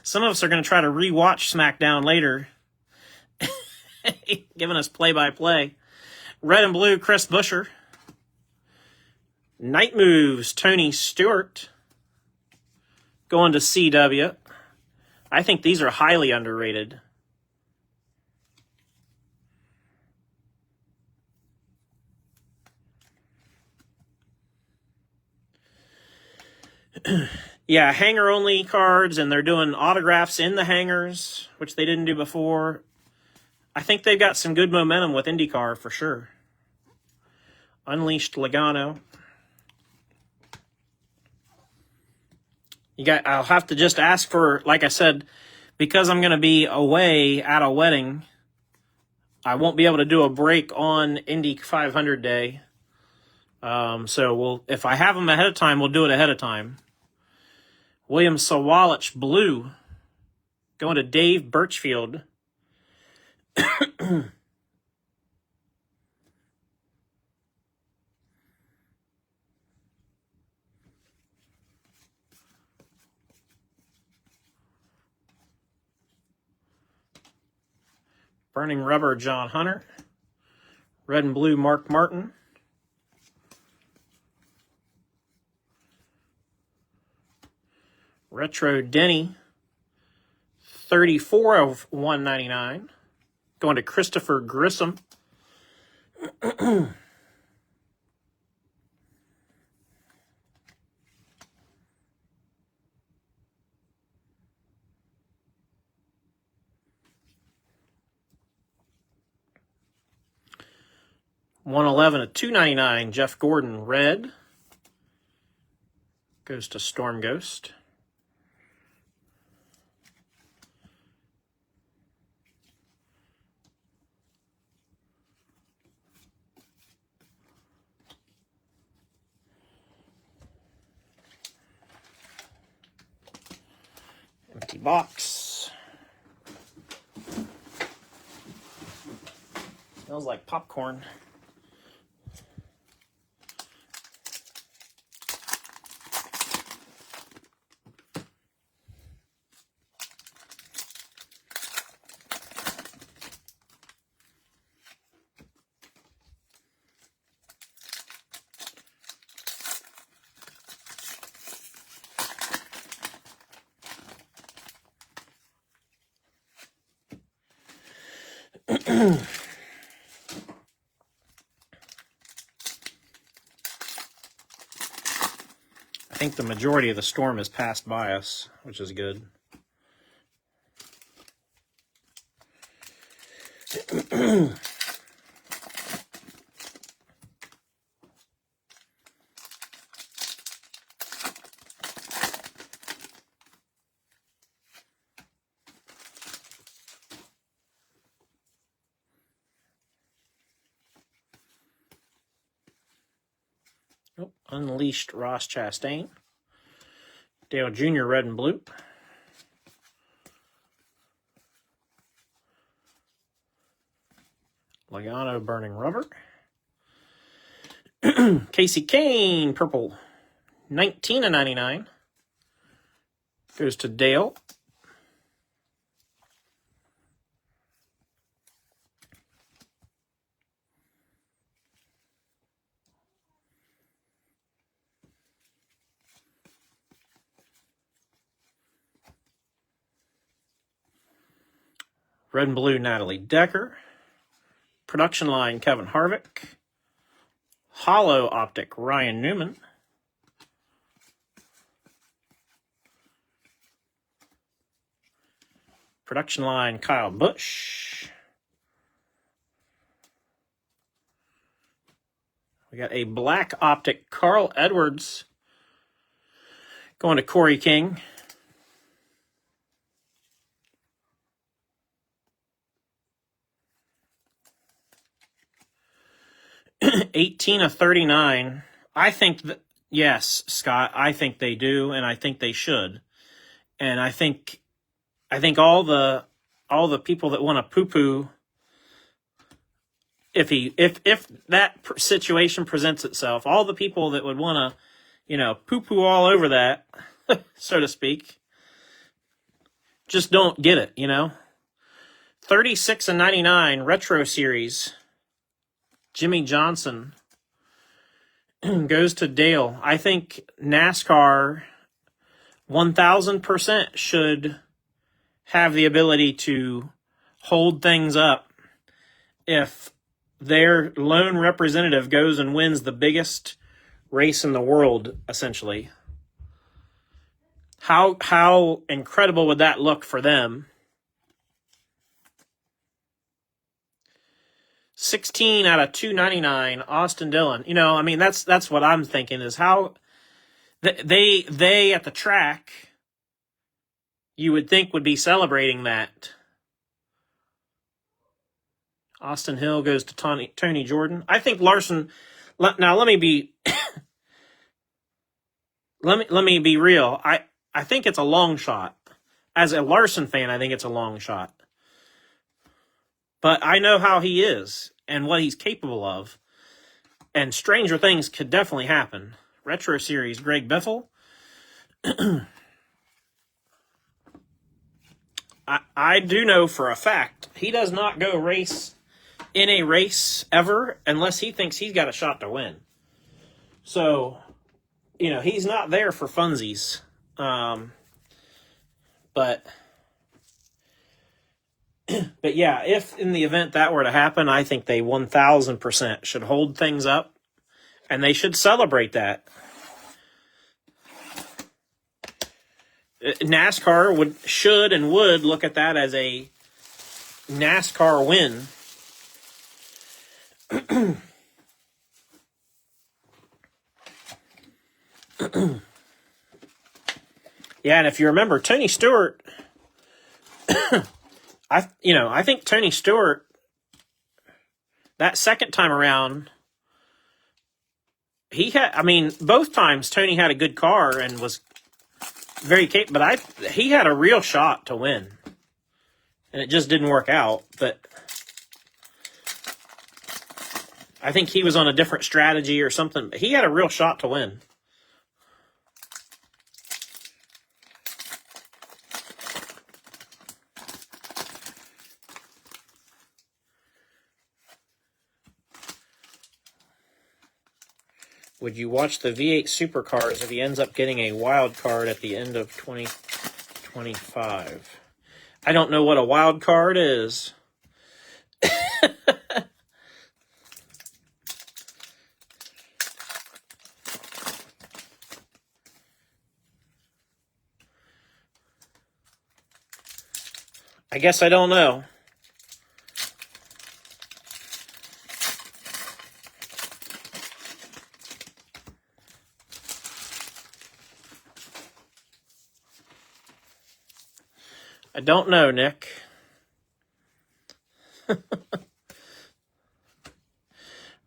Some of us are going to try to rewatch SmackDown later, giving us play-by-play. Red and blue, Chris Buescher. Night Moves, Tony Stewart. Going to CW. I think these are highly underrated. Yeah, hanger-only cards, and they're doing autographs in the hangers, which they didn't do before. I think they've got some good momentum with IndyCar for sure. Unleashed Logano. I'll have to just ask for, like I said, because I'm going to be away at a wedding, I won't be able to do a break on Indy 500 day. So if I have them ahead of time, we'll do it ahead of time. William Sawalich, blue. Going to Dave Birchfield. Burning Rubber, John Hunter. Red and blue, Mark Martin. Retro Denny. 34 of 199. Going to Christopher Grissom. $111 of $299. Jeff Gordon, red. Goes to Storm Ghost. Empty box. Smells like popcorn. I think the majority of the storm has passed by us, which is good. Oh, Unleashed Ross Chastain. Dale Jr. Red and Blue. Logano Burning Rubber. Casey Kane Purple. 19/99. Goes to Dale. Red and Blue Natalie Decker. Production Line Kevin Harvick. Hollow Optic Ryan Newman. Production Line Kyle Busch. We got a Black Optic Carl Edwards going to Corey King. $18/39. I think that, yes, Scott, I think they do, and I think they should. And I think all the people that want to poo-poo, if that situation presents itself, all the people that would want to, poo-poo all over that, so to speak, just don't get it, 36/99 Retro Series. Jimmy Johnson goes to Dale. I think NASCAR 1000% should have the ability to hold things up if their lone representative goes and wins the biggest race in the world, essentially. How incredible would that look for them? 16/299, Austin Dillon. That's what I'm thinking is how they at the track, you would think would be celebrating that. Austin Hill goes to Tony Jordan. I think Larson. Now let me be let me be real. I think it's a long shot. As a Larson fan, I think it's a long shot. But I know how he is and what he's capable of. And stranger things could definitely happen. Retro Series, Greg Biffle. I do know for a fact he does not go race in a race ever unless he thinks he's got a shot to win. So, he's not there for funsies. But yeah, if in the event that were to happen, I think they 1000% should hold things up, and they should celebrate that. NASCAR should look at that as a NASCAR win. Yeah, and if you remember, Tony Stewart, I think Tony Stewart, that second time around, both times Tony had a good car and was very capable, but he had a real shot to win, and it just didn't work out. But I think he was on a different strategy or something. But he had a real shot to win. Would you watch the V8 Supercars if he ends up getting a wild card at the end of 2025? I don't know what a wild card is. I guess I don't know. I don't know, Nick.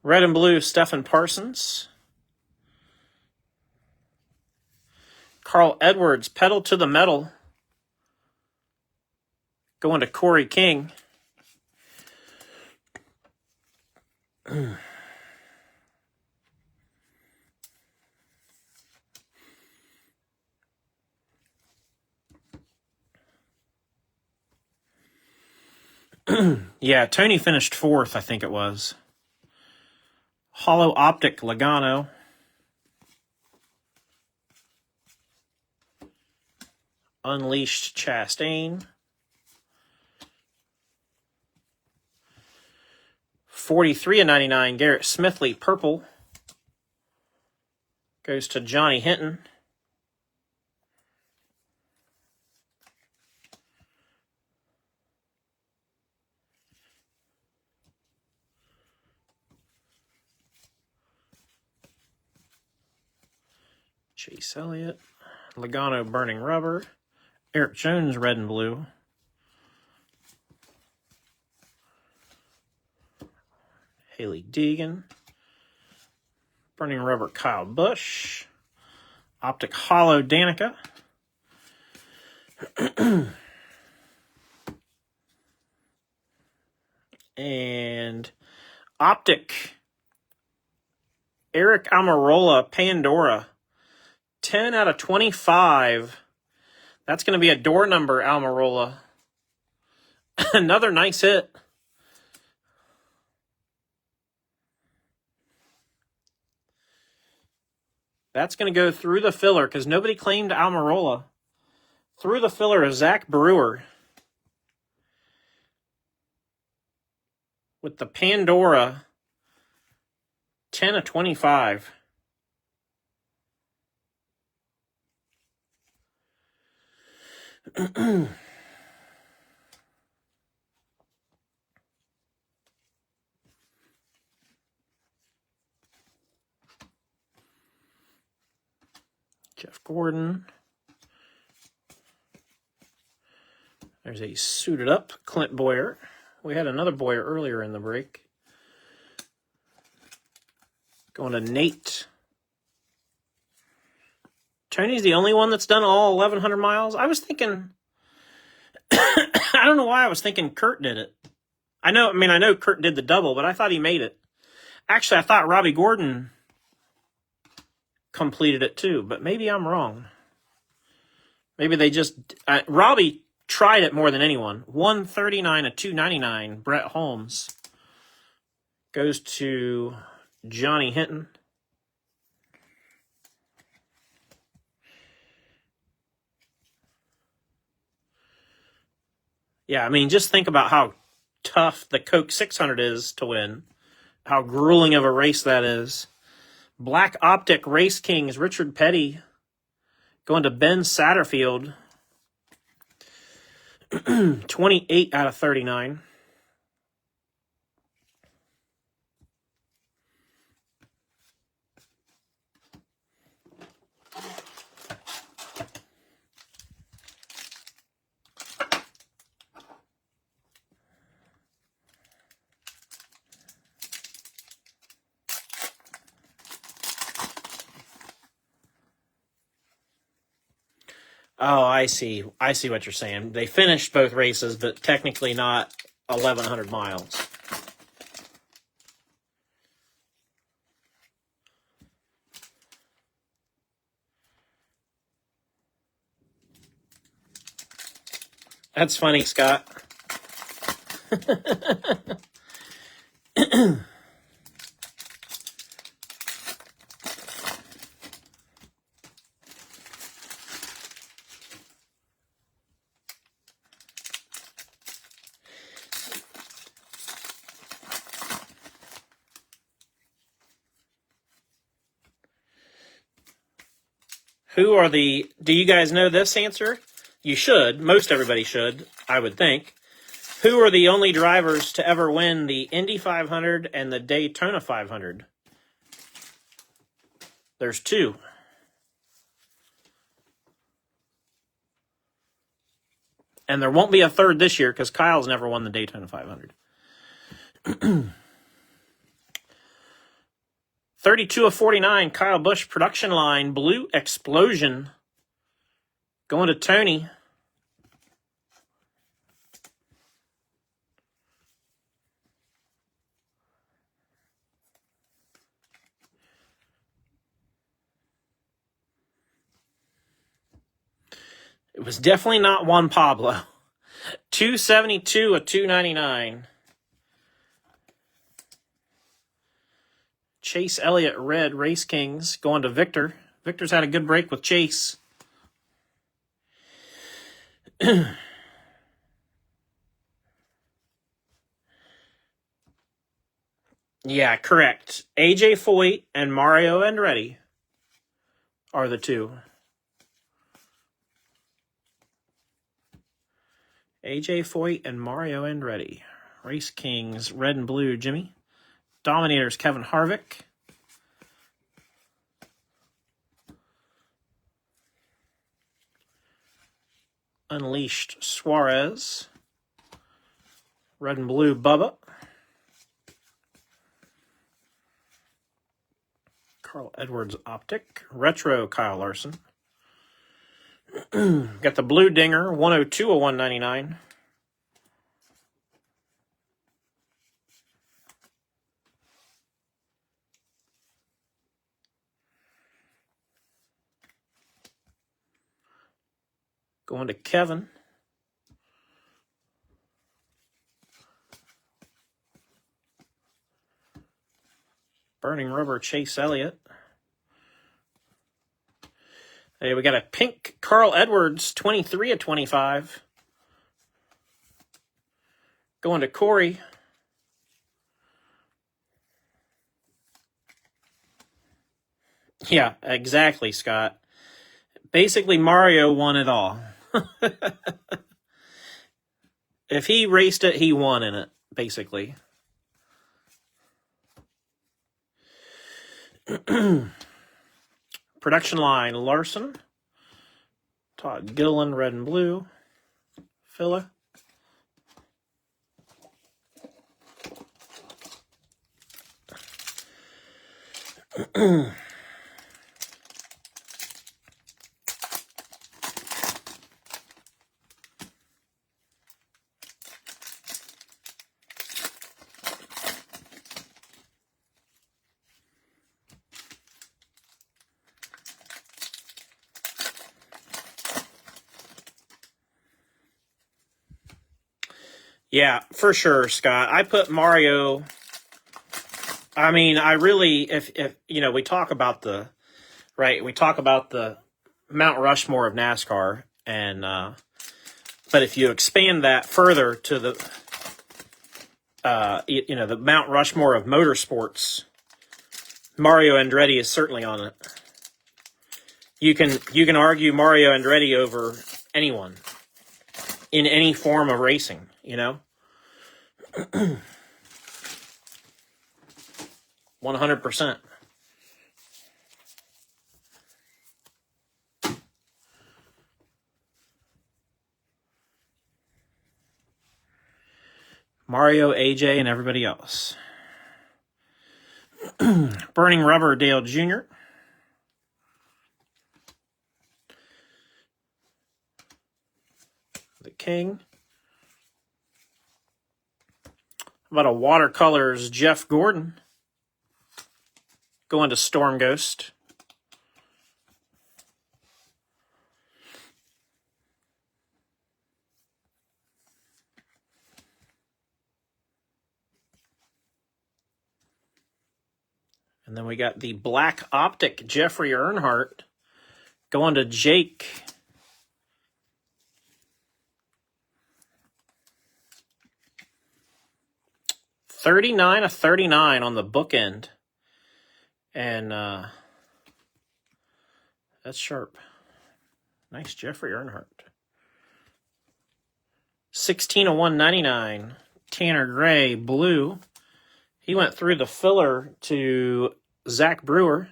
Red and blue, Stephen Parsons. Carl Edwards, pedal to the metal. Going to Corey King. Yeah, Tony finished 4th, I think it was. Hollow Optic, Logano. Unleashed, Chastain. 43/99, Garrett Smithley, purple. Goes to Johnny Hinton. Chase Elliott. Logano, burning rubber. Eric Jones, red and blue. Haley Deegan. Burning rubber, Kyle Busch. Optic hollow, Danica. And optic, Eric Almirola, Pandora. 10/25. That's going to be a door number, Almirola. Another nice hit. That's going to go through the filler because nobody claimed Almirola. Through the filler is Zach Brewer with the Pandora 10/25. Jeff Gordon. There's a suited up Clint Boyer. We had another Boyer earlier in the break. Going to Nate. Tony's the only one that's done all 1,100 miles. I was thinking, I don't know why I was thinking Kurt did it. I know Kurt did the double, but I thought he made it. Actually, I thought Robbie Gordon completed it too, but maybe I'm wrong. Maybe they just... Robbie tried it more than anyone. 139/299, Brett Holmes. Goes to Johnny Hinton. Yeah, I mean, just think about how tough the Coke 600 is to win. How grueling of a race that is. Black Optic Race Kings, Richard Petty. Going to Ben Satterfield. 28/39. Oh, I see. I see what you're saying. They finished both races, but technically not 1,100 miles. That's funny, Scott. Who are the... Do you guys know this answer? You should. Most everybody should, I would think. Who are the only drivers to ever win the Indy 500 and the Daytona 500? There's two. And there won't be a third this year because Kyle's never won the Daytona 500. 32 of 49, Kyle Busch production line, Blue Explosion. Going to Tony. It was definitely not Juan Pablo. 272 of 299. Chase Elliott, red, Race Kings, going to Victor. Victor's had a good break with Chase. Yeah, correct. AJ Foyt and Mario Andretti are the two. AJ Foyt and Mario Andretti. Race Kings, red and blue, Jimmy. Dominators, Kevin Harvick. Unleashed, Suarez. Red and blue, Bubba. Carl Edwards Optic. Retro, Kyle Larson. Got the blue dinger, 102 of 199. Going to Kevin. Burning rubber, Chase Elliott. Hey, we got a pink Carl Edwards, 23 of 25. Going to Corey. Yeah, exactly, Scott. Basically, Mario won it all. If he raced it, he won in it, basically. Production line, Larson. Todd Gilliland, red and blue. Filla. Yeah, for sure, Scott. I put Mario. I mean, I really, if you know, we talk about the Mount Rushmore of NASCAR, and but if you expand that further to the the Mount Rushmore of motorsports, Mario Andretti is certainly on it. You can argue Mario Andretti over anyone in any form of racing, you know. 100%. Mario, AJ, and everybody else. Burning rubber, Dale Jr. The King. How about a watercolors, Jeff Gordon? Going to Storm Ghost. And then we got the Black Optic, Jeffrey Earnhardt. Going to Jake. $39 of 39 on the bookend. And That's sharp. Nice Jeffrey Earnhardt. 16 of 199. Tanner Gray, blue. He went through the filler to Zach Brewer.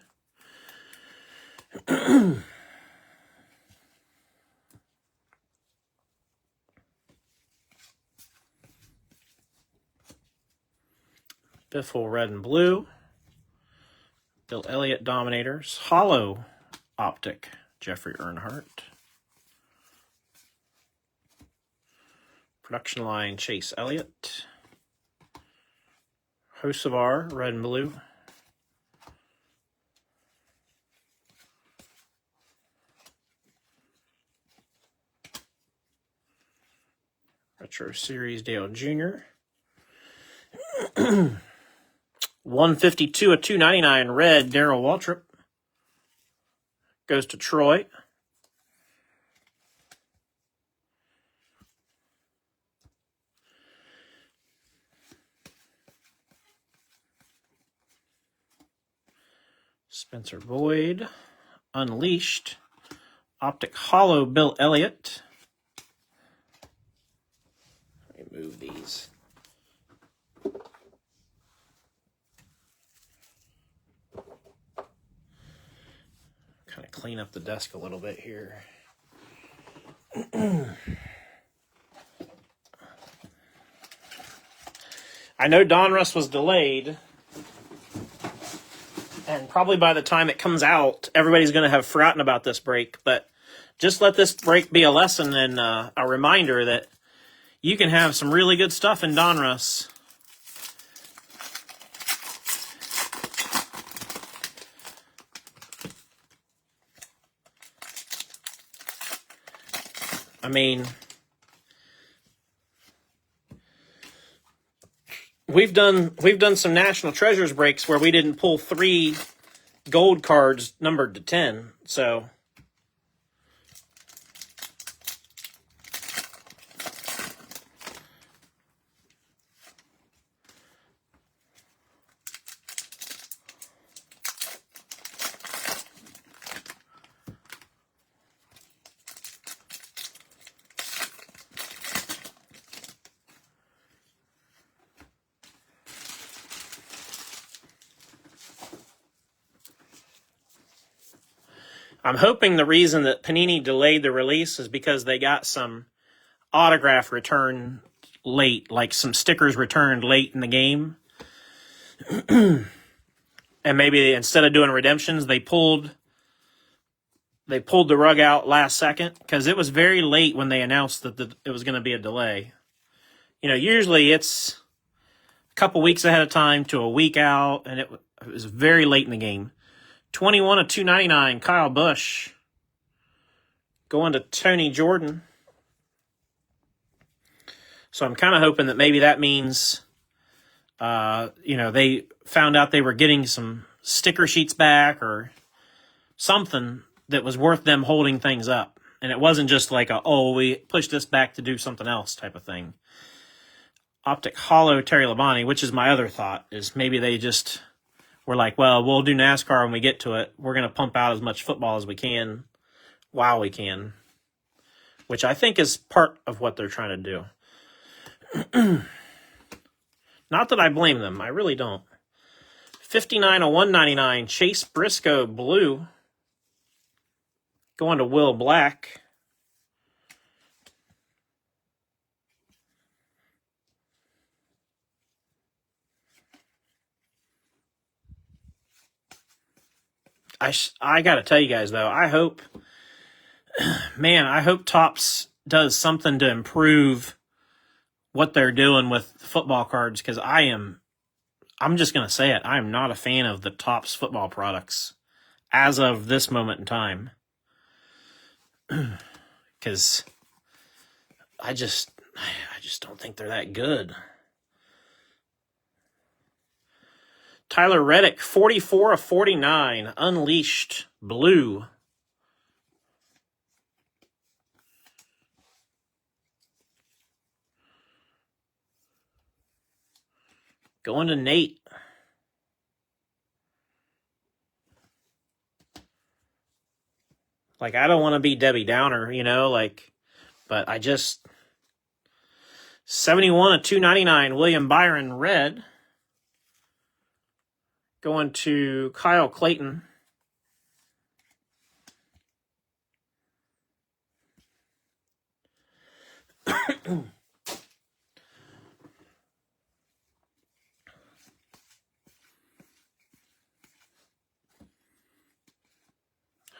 Biffle, red and blue. Bill Elliott, Dominators. Hollow optic, Jeffrey Earnhardt. Production line, Chase Elliott. Hocevar, red and blue. Retro Series, Dale Jr. 152 of 299, red, Darrell Waltrip. Goes to Troy. Spencer Boyd. Unleashed. Optic Hollow, Bill Elliott. Let me move these. Kind of clean up the desk a little bit here. I know Donruss was delayed, and probably by the time it comes out, everybody's going to have forgotten about this break, but just let this break be a lesson and a reminder that you can have some really good stuff in Donruss. I mean, we've done some National Treasures breaks where we didn't pull 3 gold cards numbered to 10. So I'm hoping the reason that Panini delayed the release is because they got some autograph return late, like some stickers returned late in the game. And maybe instead of doing redemptions, they pulled the rug out last second, because it was very late when they announced that it was going to be a delay. You know, usually it's a couple weeks ahead of time to a week out, and it was very late in the game. 21 of 299, Kyle Busch. Going to Tony Jordan. So I'm kind of hoping that maybe that means, they found out they were getting some sticker sheets back or something that was worth them holding things up. And it wasn't just like we pushed this back to do something else type of thing. Optic Hollow, Terry Labonte, which is my other thought, is maybe they just were like, well, we'll do NASCAR when we get to it. We're going to pump out as much football as we can while we can, which I think is part of what they're trying to do. Not that I blame them. I really don't. 59 of 199, Chase Briscoe, blue. Going to Will Black. I got to tell you guys, though, I hope Topps does something to improve what they're doing with football cards, because I'm just going to say it, I am not a fan of the Topps football products as of this moment in time. Because I just don't think they're that good. Tyler Reddick, 44 of 49, Unleashed, blue. Going to Nate. Like, I don't want to be Debbie Downer, you know, like, but I just 71 of 299 William Byron red. Going to Kyle Clayton.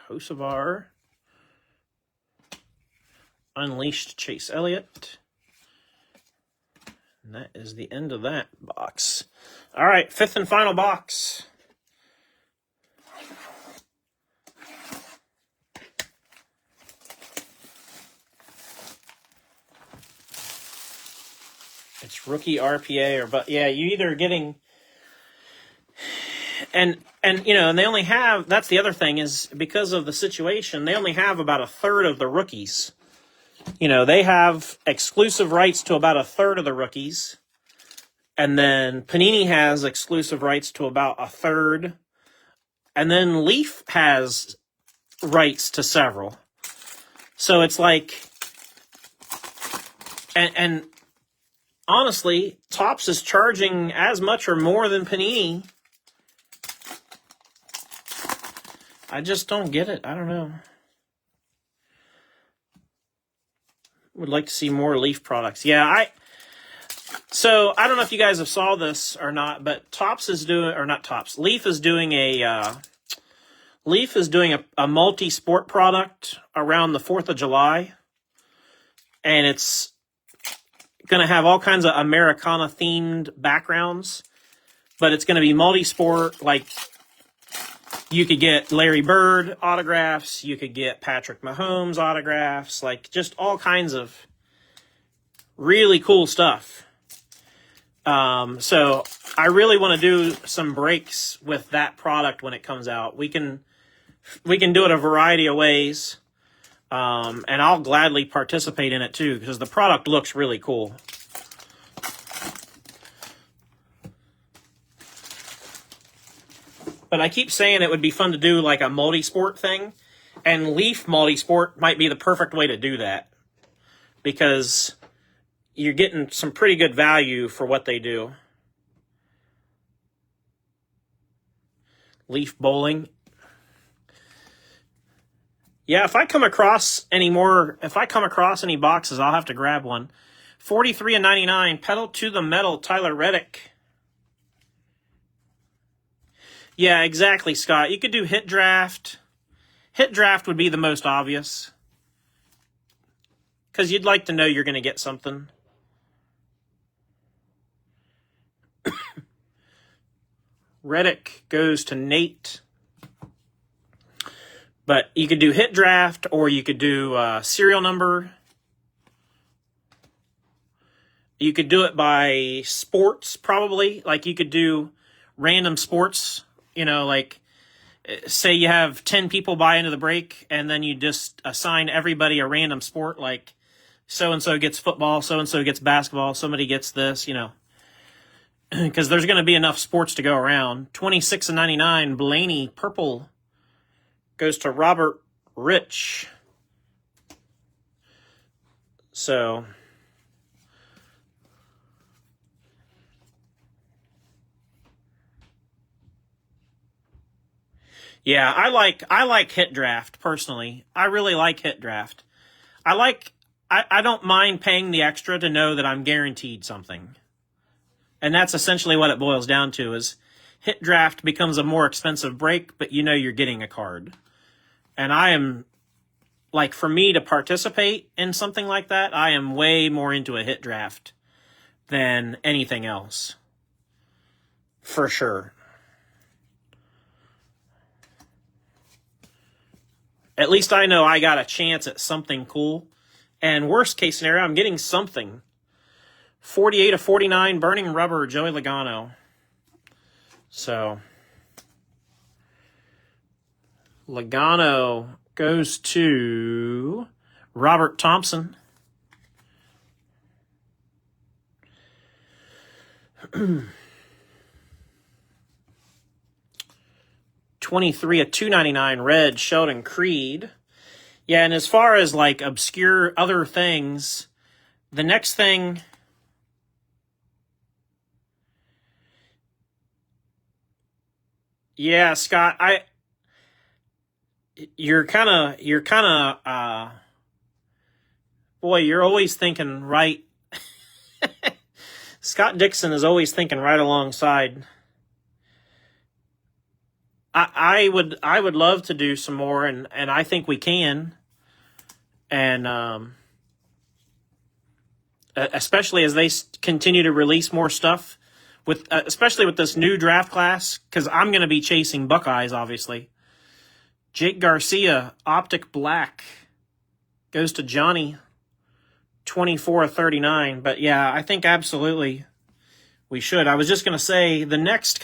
Hocevar. Unleashed Chase Elliott. And that is the end of that box. All right, fifth and final box. It's rookie RPA but yeah, you either getting and you know, and they only have, that's the other thing, is because of the situation, they only have about a third of the rookies. You know, they have exclusive rights to about a third of the rookies. And then Panini has exclusive rights to about a third. And then Leaf has rights to several. So it's like, and honestly, Topps is charging as much or more than Panini. I just don't get it. I don't know. Would like to see more Leaf products. Yeah, so I don't know if you guys have saw this or not, but Topps is doing, or not Topps, Leaf is doing a multi-sport product around the 4th of July. And it's going to have all kinds of Americana-themed backgrounds. But it's going to be multi-sport. Like, you could get Larry Bird autographs. You could get Patrick Mahomes autographs. Like, just all kinds of really cool stuff. So I really want to do some breaks with that product when it comes out. We can do it a variety of ways. And I'll gladly participate in it too, because the product looks really cool. But I keep saying it would be fun to do like a multi-sport thing, and Leaf multi-sport might be the perfect way to do that, because you're getting some pretty good value for what they do. Leaf bowling. Yeah, if I come across any boxes, I'll have to grab one. 43 of 99, Pedal to the Metal, Tyler Reddick. Yeah, exactly, Scott. You could do Hit Draft. Hit Draft would be the most obvious, because you'd like to know you're going to get something. Reddick goes to Nate. But you could do Hit Draft, or you could do serial number. You could do it by sports, probably. Like, you could do random sports. You know, like, say you have 10 people buy into the break, and then you just assign everybody a random sport. Like, so-and-so gets football, so-and-so gets basketball, somebody gets this, you know. Because there's going to be enough sports to go around. 26 of 99, Blaney, purple. Goes to Robert Rich. So, yeah, I like Hit Draft personally. I really like Hit Draft. I don't mind paying the extra to know that I'm guaranteed something. And that's essentially what it boils down to, is Hit Draft becomes a more expensive break, but you know you're getting a card. And I am, like, for me to participate in something like that, I am way more into a Hit Draft than anything else. For sure. At least I know I got a chance at something cool. And worst case scenario, I'm getting something. 48 of 49, Burning Rubber, Joey Logano. So, Logano goes to Robert Thompson. $23 of $2.99, red, Sheldon Creed. Yeah, and as far as like obscure other things, the next thing, yeah, Scott, you're kind of boy, you're always thinking right. Scott Dixon is always thinking right alongside. I would love to do some more, and I think we can, and especially as they continue to release more stuff with especially with this new draft class, because I'm going to be chasing Buckeyes, obviously. Jake Garcia, Optic Black, goes to Johnny, 24/39. But yeah, I think absolutely we should. I was just going to say the next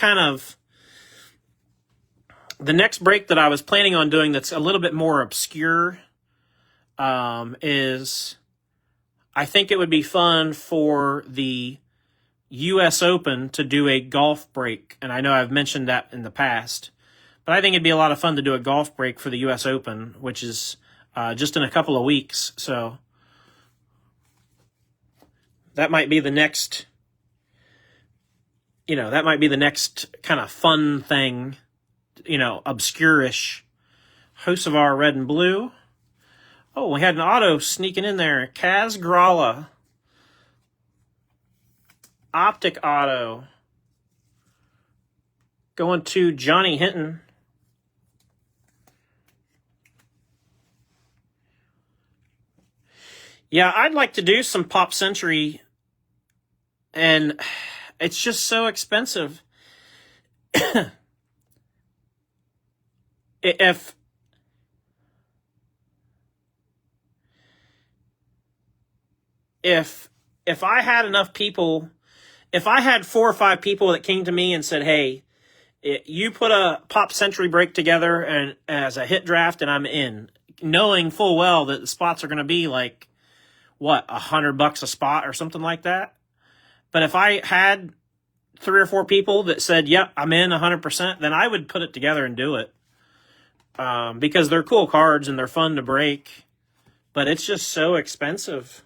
break that I was planning on doing that's a little bit more obscure is I think it would be fun for the U.S. Open to do a golf break. And I know I've mentioned that in the past. But I think it'd be a lot of fun to do a golf break for the U.S. Open, which is just in a couple of weeks. So that might be the next, kind of fun thing, obscure-ish. Hocevar Red and Blue. Oh, we had an auto sneaking in there. Kaz Gralla. Optic auto. Going to Johnny Hinton. Yeah, I'd like to do some Pop Century, and it's just so expensive. if if I had enough people, if I had 4 or 5 people that came to me and said, "Hey, you put a Pop Century break together and as a hit draft, and I'm in," knowing full well that the spots are going to be like what, $100 a spot or something like that. But if I had 3 or 4 people that said, "Yep, I'm in 100%," then I would put it together and do it. Because they're cool cards and they're fun to break, but it's just so expensive.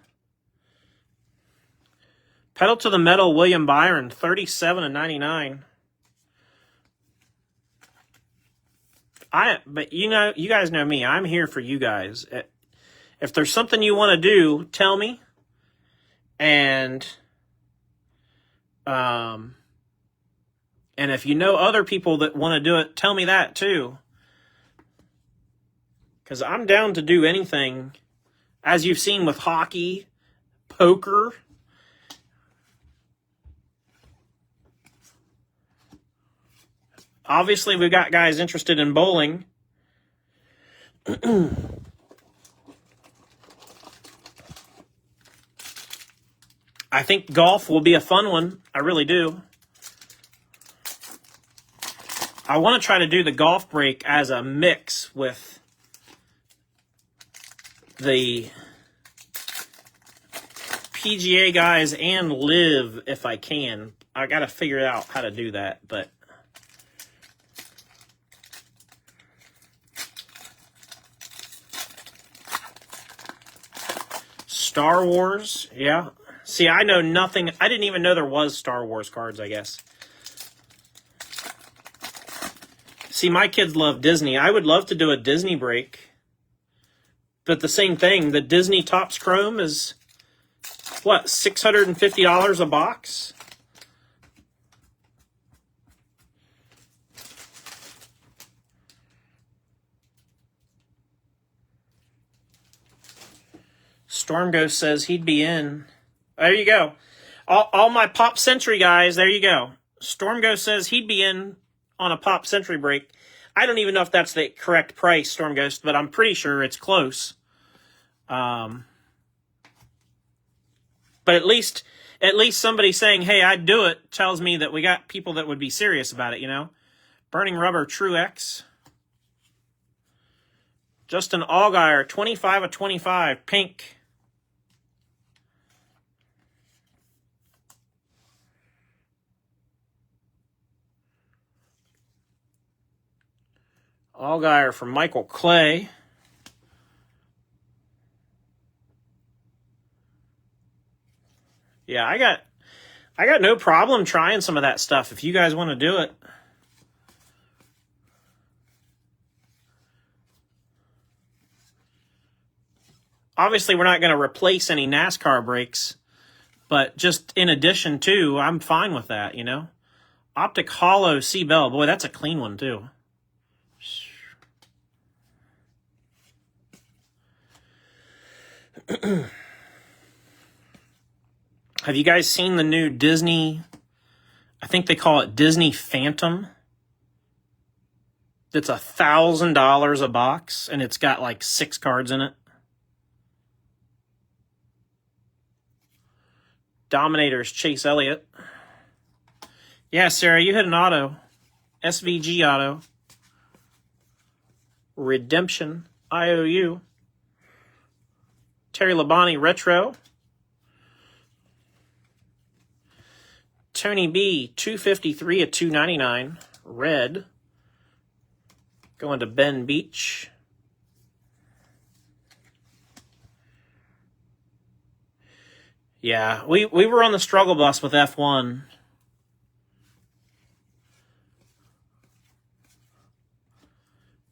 Pedal to the Metal, William Byron, 37/99. But you guys know me. I'm here for you guys. If there's something you want to do, tell me. And if you know other people that want to do it, tell me that too. Because I'm down to do anything, as you've seen with hockey, poker. Obviously, we've got guys interested in bowling. I think golf will be a fun one. I really do. I want to try to do the golf break as a mix with the PGA guys and Live if I can. I got to figure out how to do that, but Star Wars, yeah. See, I know nothing. I didn't even know there was Star Wars cards, I guess. See, my kids love Disney. I would love to do a Disney break. But the same thing, the Disney Topps Chrome is, what, $650 a box? Storm Ghost says he'd be in. There you go. All my Pop Century guys, there you go. Storm Ghost says he'd be in on a Pop Century break. I don't even know if that's the correct price, Storm Ghost, but I'm pretty sure it's close. But at least somebody saying, "Hey, I'd do it," tells me that we got people that would be serious about it, Burning Rubber True X. Justin Allgaier, 25/25, pink. Allgaier from Michael Clay. Yeah, I got no problem trying some of that stuff if you guys want to do it. Obviously, we're not going to replace any NASCAR brakes, but just in addition to, I'm fine with that, you know? Optic Hollow C-Bell. Boy, that's a clean one, too. Have you guys seen the new Disney, I think they call it Disney Phantom? It's $1,000 a box, and it's got like 6 cards in it. Dominators, Chase Elliott. Yeah, Sarah, you hit an auto. SVG auto. Redemption, IOU. Terry Labonte, retro. Tony B, 253 at 299. Red. Going to Ben Beach. Yeah, we were on the struggle bus with F1.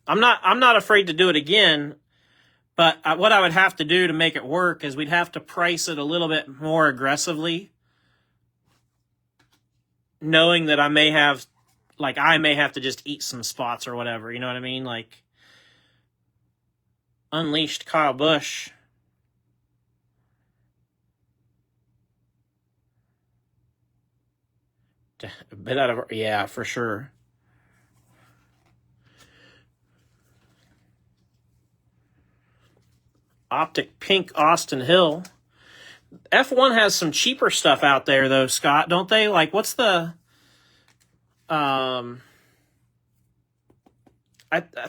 I'm not afraid to do it again, but what I would have to do to make it work is we'd have to price it a little bit more aggressively, knowing that I may have to just eat some spots or whatever, you know what I mean? Like Unleashed Kyle Busch. A bit out of, yeah, for sure. Optic Pink Austin Hill. F1 has some cheaper stuff out there though, Scott, don't they? Like what's the I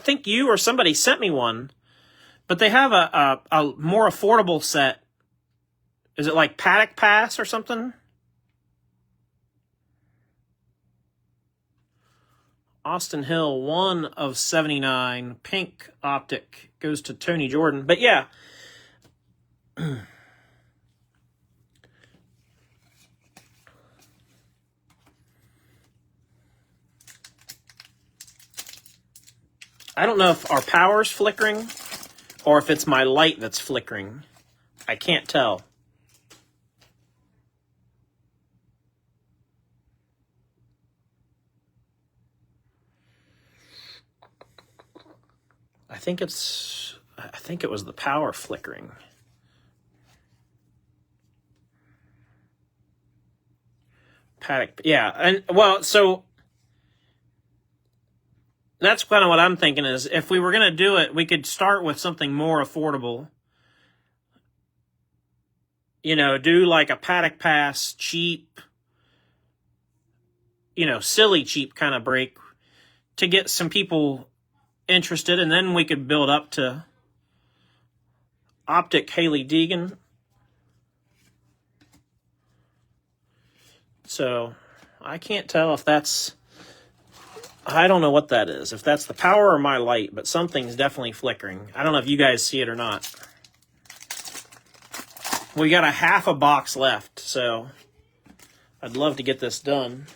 think you or somebody sent me one, but they have a more affordable set. Is it like Paddock Pass or something? Austin Hill, 1 of 79. Pink Optic goes to Tony Jordan. But yeah. I don't know if our power's flickering or if it's my light that's flickering. I can't tell. I think it was the power flickering. Paddock, yeah, and well, so that's kind of what I'm thinking is if we were going to do it, we could start with something more affordable. You know, do like a Paddock Pass, cheap, you know, silly cheap kind of break to get some people interested, and then we could build up to Optic Haley Deegan. So I can't tell if that's, I don't know what that is, if that's the power or my light, but something's definitely flickering. I don't know if you guys see it or not. We got a half a box left, so I'd love to get this done.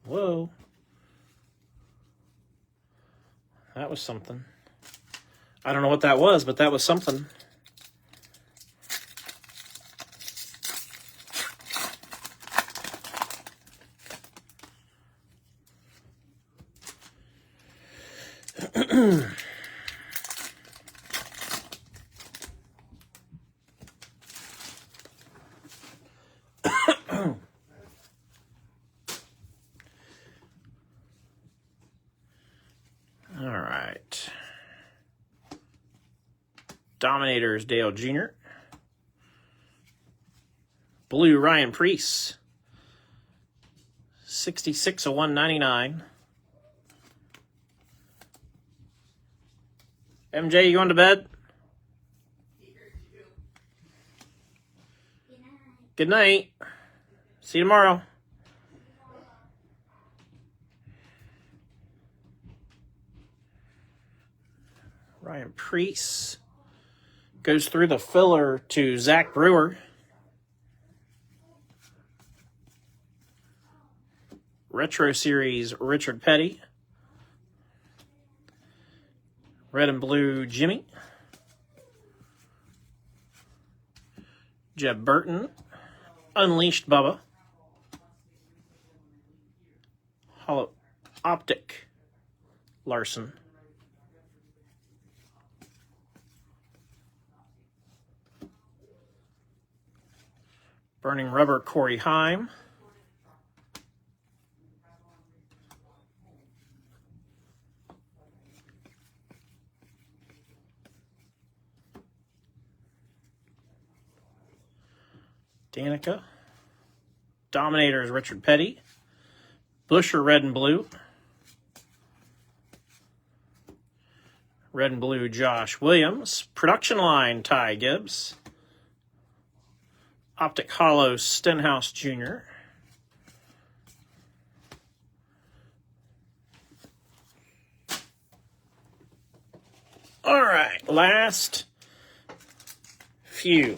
Whoa. That was something. I don't know what that was, but that was something. All right. Dominators, Dale Jr. Blue Ryan Preece. 66 of 199. MJ, you going to bed? Good night. See you tomorrow. Ryan Preece goes through the filler to Zach Brewer. Retro Series Richard Petty. Red and Blue Jimmy. Jeb Burton. Unleashed Bubba. Hollow Optic Larson. Burning Rubber Corey Heim. Danica. Dominators Richard Petty. Busher Red and Blue. Red and Blue Josh Williams. Production Line Ty Gibbs. Optic Hollow Stenhouse Jr. All right, last few.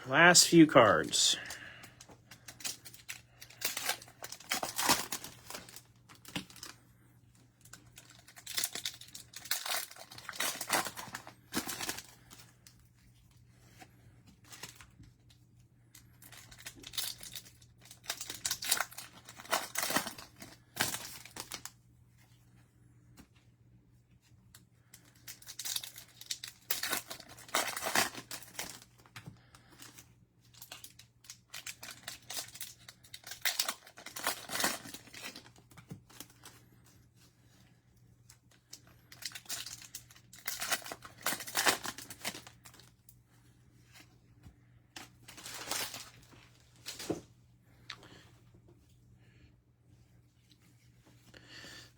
Last few cards.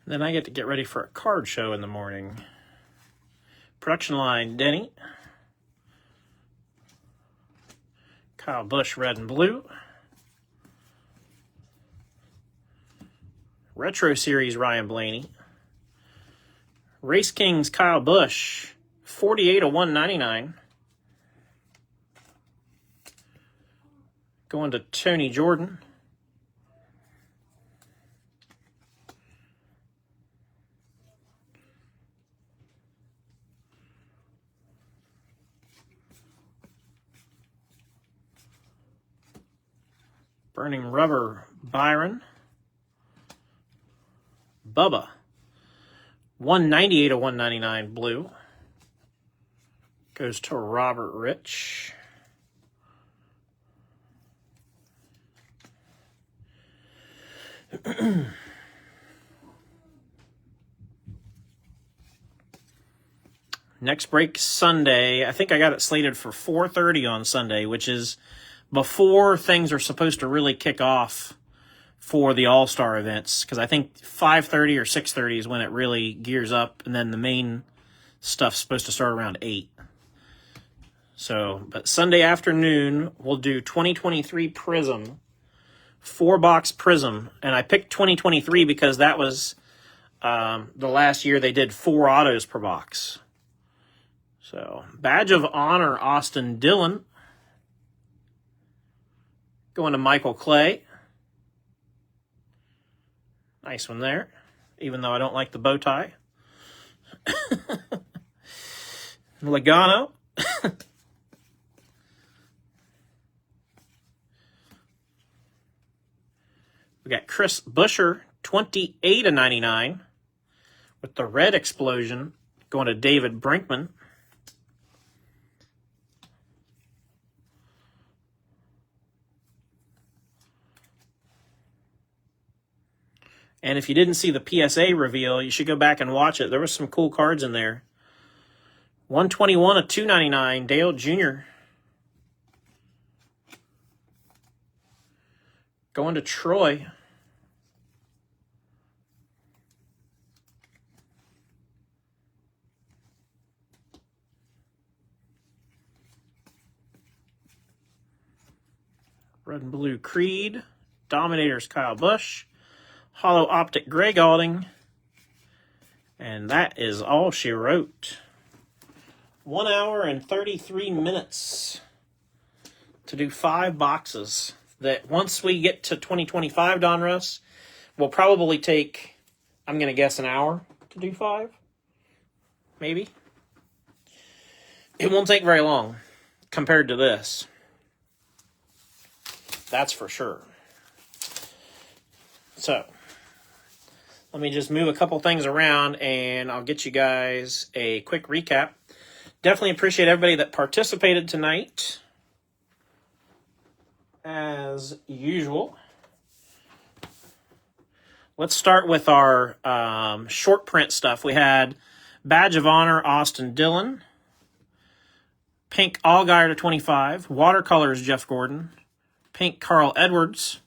Then I get to get ready for a card show in the morning. Production Line Denny. Kyle Busch Red and Blue. Retro Series Ryan Blaney. Race Kings Kyle Busch. 48 of 199. Going to Tony Jordan. Burning Rubber, Byron. Bubba. 198 of 199 blue. Goes to Robert Rich. Next break Sunday. I think I got it slated for 4:30 on Sunday, which is before things are supposed to really kick off for the All-Star events, because I think 5:30 or 6:30 is when it really gears up, and then the main stuff's supposed to start around 8. So, but Sunday afternoon, we'll do 2023 Prism, 4-box Prism, and I picked 2023 because that was the last year they did 4 autos per box. So, Badge of Honor, Austin Dillon. Going to Michael Clay. Nice one there, even though I don't like the bow tie. Logano. We got Chris Busher, 28 of 99, with the red explosion going to David Brinkman. And if you didn't see the PSA reveal, you should go back and watch it. There was some cool cards in there. 121 of 299, Dale Jr. Going to Troy. Red and Blue Creed. Dominators Kyle Busch. Hollow Optic Greg Alding. And that is all she wrote. 1 hour and 33 minutes to do 5 boxes. That once we get to 2025 Donruss, will probably take, I'm going to guess, an hour to do 5. Maybe. It won't take very long compared to this. That's for sure. So, let me just move a couple things around and I'll get you guys a quick recap. Definitely appreciate everybody that participated tonight. As usual. Let's start with our short print stuff. We had Badge of Honor, Austin Dillon. Pink Allgaier to 25. Watercolors, Jeff Gordon. Pink Carl Edwards.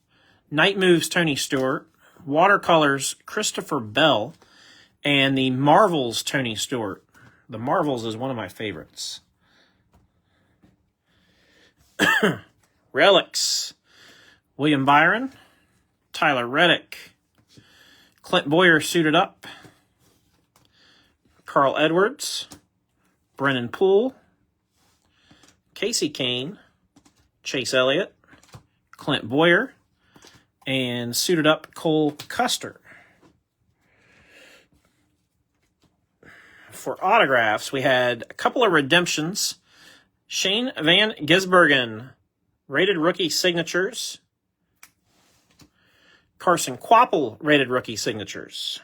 Night Moves, Tony Stewart. Watercolors, Christopher Bell. And the Marvels, Tony Stewart. The Marvels is one of my favorites. Relics, William Byron, Tyler Reddick, Clint Boyer suited up, Carl Edwards, Brennan Poole, Casey Kane, Chase Elliott, Clint Boyer, and suited up Cole Custer. For autographs, we had a couple of redemptions. Shane Van Gisbergen, rated rookie signatures. Carson Quapple, rated rookie signatures.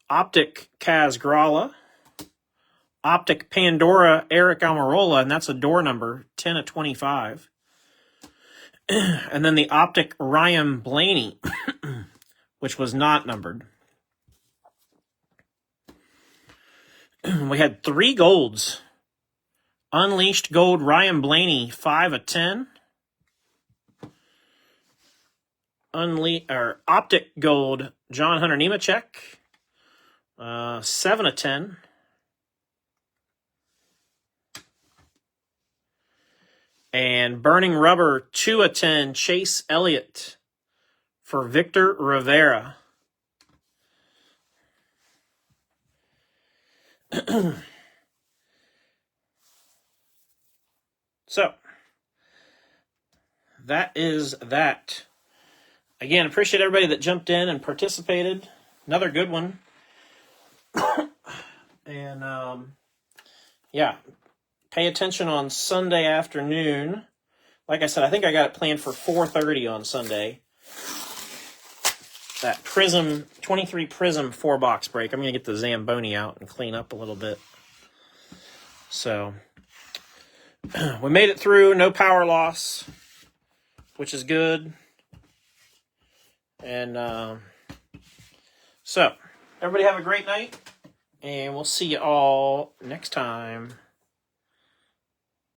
Optic Kaz Gralla. Optic Pandora Eric Almirola, and that's a door number, 10 of 25. And then the Optic Ryan Blaney, which was not numbered. We had 3 golds. Unleashed Gold Ryan Blaney, 5 of 10. Optic Gold John Hunter Nemechek, 7 of 10. And Burning Rubber, 2 of 10, Chase Elliott for Victor Rivera. So, that is that. Again, appreciate everybody that jumped in and participated. Another good one. And, yeah, pay attention on Sunday afternoon. Like I said, I think I got it planned for 4:30 on Sunday. That Prism, 23 Prism 4-box break. I'm going to get the Zamboni out and clean up a little bit. So, we made it through, no power loss, which is good. And so, everybody have a great night, and we'll see you all next time.